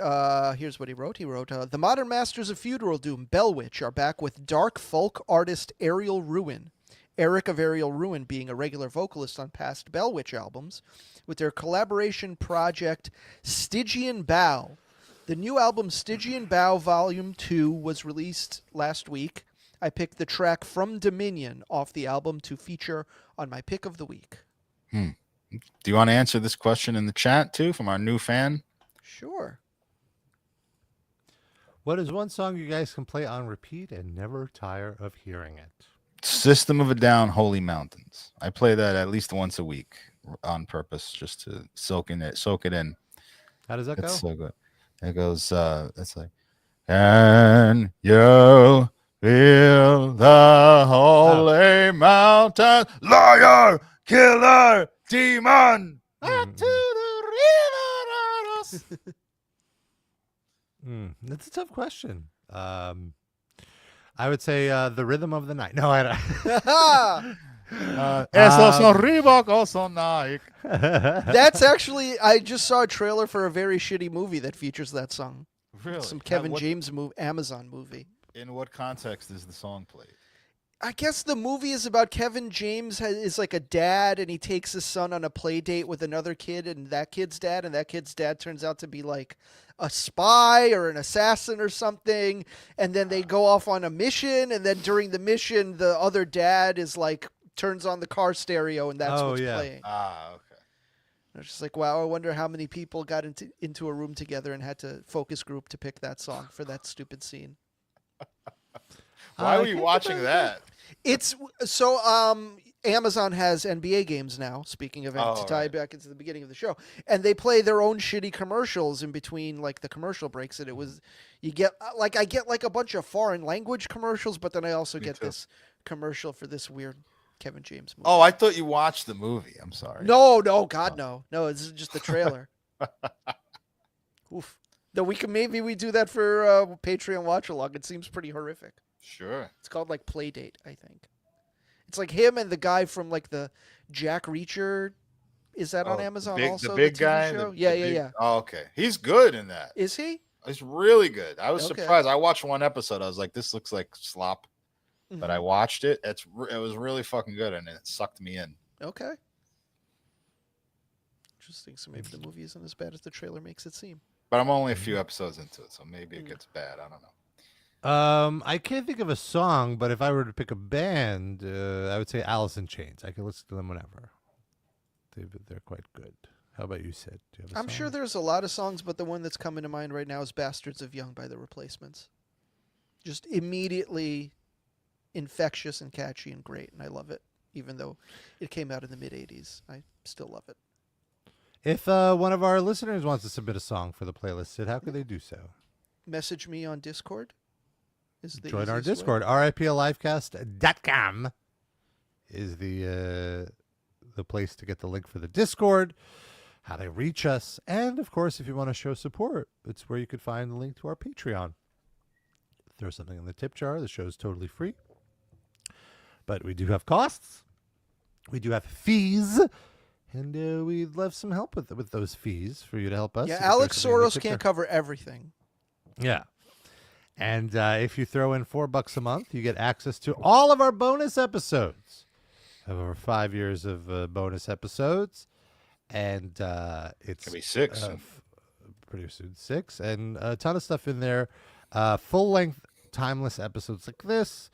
here's what he wrote. He wrote, the modern masters of feudal doom, Bellwitch, are back with dark folk artist Ariel Ruin Eric of Aerial Ruin being a regular vocalist on past Bell Witch albums, with their collaboration project Stygian Bow. The new album Stygian Bow Volume 2 was released last week. I picked the track From Dominion off the album to feature on my pick of the week. Do you want to answer this question in the chat too from our new fan? Sure. What is one song you guys can play on repeat and never tire of hearing it? System of a Down, Holy Mountains. I play that at least once a week on purpose just to soak it in. How does that go? It's so good. It goes, it's like, can you feel the holy mountain, liar, killer, demon, to the river. That's a tough question. I would say the Rhythm of the Night. No, I don't. Eso son Reebok, also Nike. That's actually, I just saw a trailer for a very shitty movie that features that song. Really? Some Kevin James Amazon movie. In what context is the song played? I guess the movie is about Kevin James is like a dad, and he takes his son on a play date with another kid and that kid's dad turns out to be like a spy or an assassin or something, and then they go off on a mission, and then during the mission the other dad is like turns on the car stereo, and that's what's playing. Okay. It's just like, wow, I wonder how many people got into a room together and had to focus group to pick that song for that stupid scene. Why were you watching that? It's so Amazon has NBA games now, speaking of to tie back into the beginning of the show, and they play their own shitty commercials in between like the commercial breaks, and I get a bunch of foreign language commercials, but then I also get this commercial for this weird Kevin James movie. Oh, I thought you watched the movie. I'm sorry. No, God, no. No, this is just the trailer. Oof. No, maybe we do that for Patreon watch along. It seems pretty horrific. Sure. It's called like Playdate, I think. It's like him and the guy from like the Jack Reacher. Is that on Amazon also? The big TV guy? show? Yeah. Oh, okay. He's good in that. Is he? He's really good. I was surprised. I watched one episode. I was like, this looks like slop. Mm-hmm. But I watched it. It was really fucking good, and it sucked me in. Okay. Interesting. So maybe the movie isn't as bad as the trailer makes it seem. But I'm only a few episodes into it, so maybe it gets bad. I don't know. I can't think of a song, but if I were to pick a band, I would say Alice in Chains. I can listen to them whenever. They're quite good. How about you, Sid? Do you have a I'm song? sure there's a lot of songs, but the one that's coming to mind right now is Bastards of Young by The Replacements. Just immediately infectious and catchy and great, and I love it. Even though it came out in the mid-'80s, I still love it. If one of our listeners wants to submit a song for the playlist, Sid, how could they do so? Message me on Discord. Join our Discord. riplivecast.com is the place to get the link for the Discord, how to reach us, and of course, if you want to show support, it's where you could find the link to our Patreon. Throw something in the tip jar. The show's totally free, but we do have costs. We do have fees, and we'd love some help with those fees for you to help us. Yeah, Alex Soros can't cover everything. Yeah. And if you throw in $4 a month, you get access to all of our bonus episodes. We have over 5 years of bonus episodes, and it's gonna be 6. Pretty soon 6, and a ton of stuff in there. Full-length, timeless episodes like this.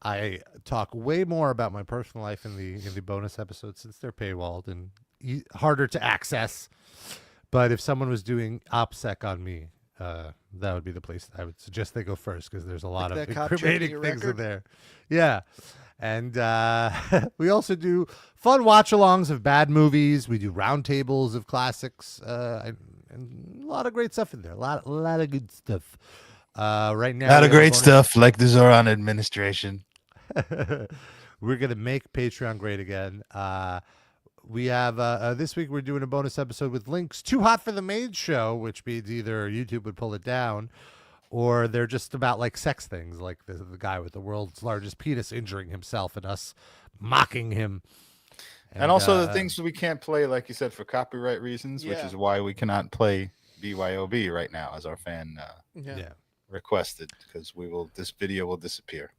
I talk way more about my personal life in the bonus episodes since they're paywalled and harder to access. But if someone was doing OPSEC on me, that would be the place I would suggest they go first, because there's a lot of incriminating things in there. Yeah. And we also do fun watch-alongs of bad movies. We do roundtables of classics, and a lot of great stuff in there. A lot of good stuff. Right now, a lot of great stuff like the Zohran administration. We're going to make Patreon great again. We have this week we're doing a bonus episode with links Too Hot for the Maid show, which means either YouTube would pull it down, or they're just about like sex things, like the guy with the world's largest penis injuring himself and us mocking him. And also the things we can't play, like you said, for copyright reasons, which is why we cannot play BYOB right now, as our fan requested, because this video will disappear.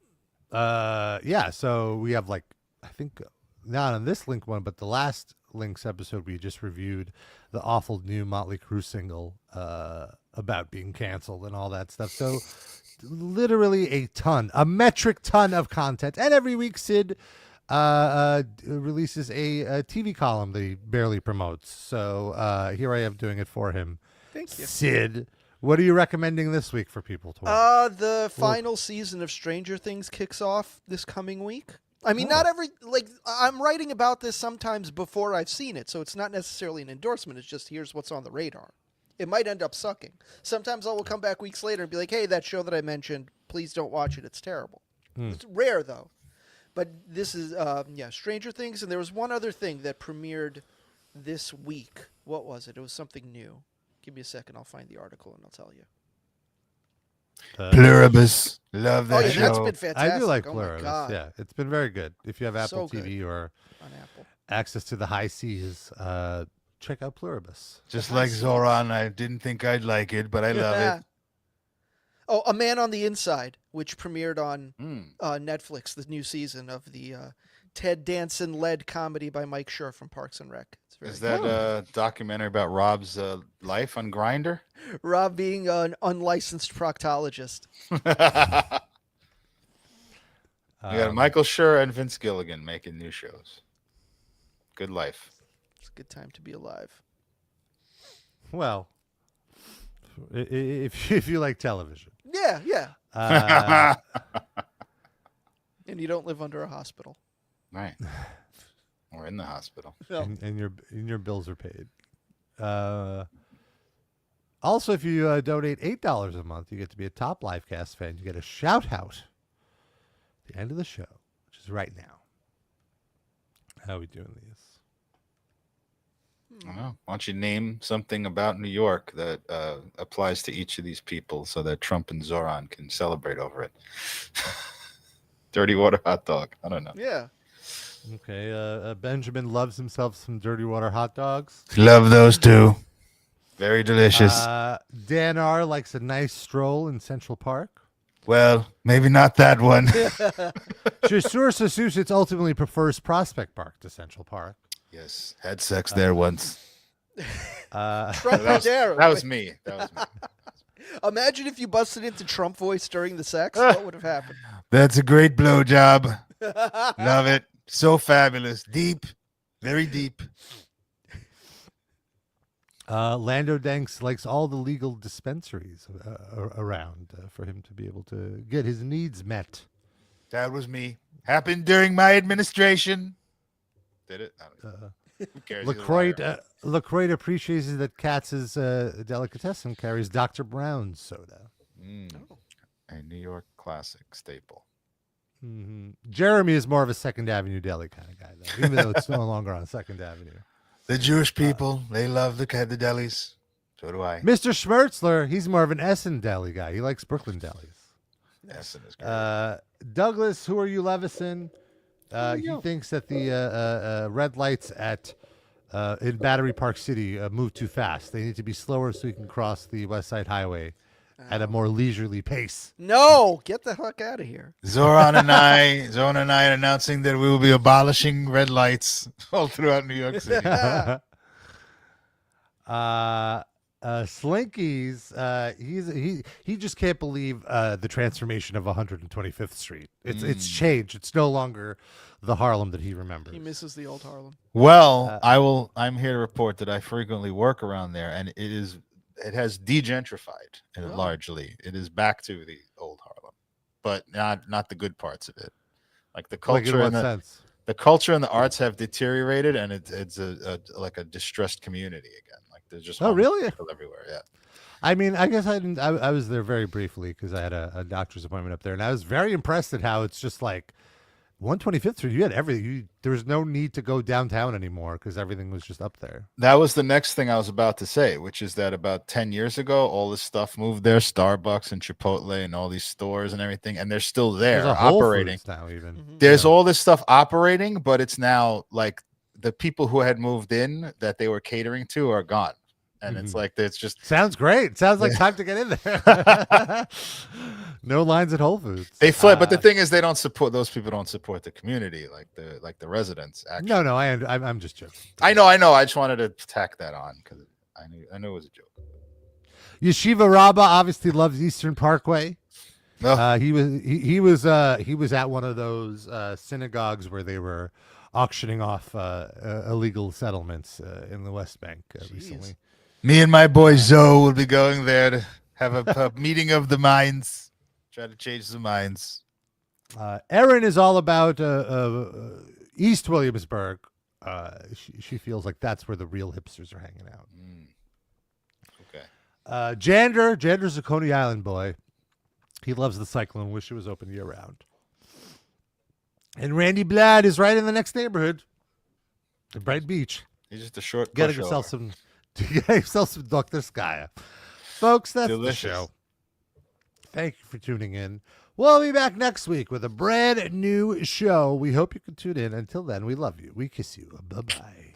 So we have like I think not on this Link one, but the last Link's episode we just reviewed the awful new Motley Crue single about being canceled and all that stuff. So literally a metric ton of content. And every week Sid releases a TV column that he barely promotes. So here I am doing it for him. Thank you. Sid, what are you recommending this week for people to watch? The final season of Stranger Things kicks off this coming week. I mean, not every, like, I'm writing about this sometimes before I've seen it, so it's not necessarily an endorsement. It's just, here's what's on the radar. It might end up sucking. Sometimes I will come back weeks later and be like, hey, that show that I mentioned, please don't watch it. It's terrible. It's rare, though. But this is, Stranger Things, and there was one other thing that premiered this week. What was it? It was something new. Give me a second. I'll find the article, and I'll tell you. Pluribus. Love that show. That's been fantastic. I do like oh Pluribus. My God. Yeah, it's been very good. If you have Apple So TV or on Apple. access to the high seas, check out Pluribus. Just like Zohran, I didn't think I'd like it, but I love it. Oh, A Man on the Inside, which premiered on Netflix, the new season of the Ted Danson-led comedy by Mike Schur from Parks and Rec. It's very Is that a documentary about Rob's life on Grindr? Rob being an unlicensed proctologist. We got Michael Schur and Vince Gilligan making new shows. Good life. It's a good time to be alive. Well, if you like television. Yeah. And you don't live under a hospital. Right. Or in the hospital. And your bills are paid. Also, if you donate $8 a month, you get to be a top Livecast fan. You get a shout out at the end of the show, which is right now. How are we doing these? I don't know. Why don't you name something about New York that applies to each of these people so that Trump and Zohran can celebrate over it? Dirty water hot dog. I don't know. Yeah. Okay. Benjamin loves himself some dirty water hot dogs. Love those two. Very delicious. Dan R. likes a nice stroll in Central Park. Well, maybe not that one. Chasseur Massachusetts ultimately prefers Prospect Park to Central Park. Yes, had sex there once. That was me. Imagine if you busted into Trump voice during the sex. What would have happened? That's a great blowjob. Love it. So fabulous. Deep. Very deep. Lando Danks likes all the legal dispensaries around for him to be able to get his needs met. That was me. Happened during my administration. Did it? Who cares? LaCroix appreciates that Katz's delicatessen carries Dr. Brown's soda. A New York classic staple. Mm-hmm. Jeremy is more of a Second Avenue deli kind of guy, though, even though it's no longer on Second Avenue. The Jewish people, they love the delis. So do I. Mr. Schmertzler, he's more of an Essen deli guy. He likes Brooklyn delis. Essen is great. Douglas, who are you, Levison? He thinks that the red lights in Battery Park City move too fast. They need to be slower so you can cross the West Side Highway at a more leisurely pace. No, get the heck out of here. Zohran and I are announcing that we will be abolishing red lights all throughout New York City. Slinkies, he just can't believe the transformation of 125th Street. It's changed. It's no longer the Harlem that he remembers. He misses the old Harlem. Well, I'm here to report that I frequently work around there, and it has degentrified largely. It is back to the old Harlem, but not the good parts of it. Like the culture the culture and the arts have deteriorated, and it's like a distressed community again. Like there's just really people everywhere. Yeah. I mean, I guess I was there very briefly because I had a doctor's appointment up there, and I was very impressed at how it's just like 125th Street. You had everything. There was no need to go downtown anymore because everything was just up there. That was the next thing I was about to say, which is that about 10 years ago, all this stuff moved there, Starbucks and Chipotle and all these stores and everything, and they're still there operating. Now even. There's all this stuff operating, but it's now like the people who had moved in that they were catering to are gone. And it's like, it's just sounds great. Sounds like time to get in there. No lines at Whole Foods. They flip, but the thing is, they don't support those people. Don't support the community like the residents. Actually, No, I'm just joking. I know. I just wanted to tack that on because I knew it was a joke. Yeshiva Rabbah obviously loves Eastern Parkway. No. He was at one of those synagogues where they were auctioning off illegal settlements in the West Bank recently. Me and my boy Zoe will be going there to have a meeting of the minds, try to change the minds. Erin is all about East Williamsburg. She feels like that's where the real hipsters are hanging out. Okay. Jander's a Coney Island boy. He loves the Cyclone. Wish it was open year round. And Randy Blad is right in the next neighborhood, the Bright Beach. He's just a short. Get yourself some Dr. Skya. Folks, that's Delicious. the show. Thank you for tuning in. We'll be back next week with a brand new show. We hope you can tune in. Until then, we love you. We kiss you. Bye-bye.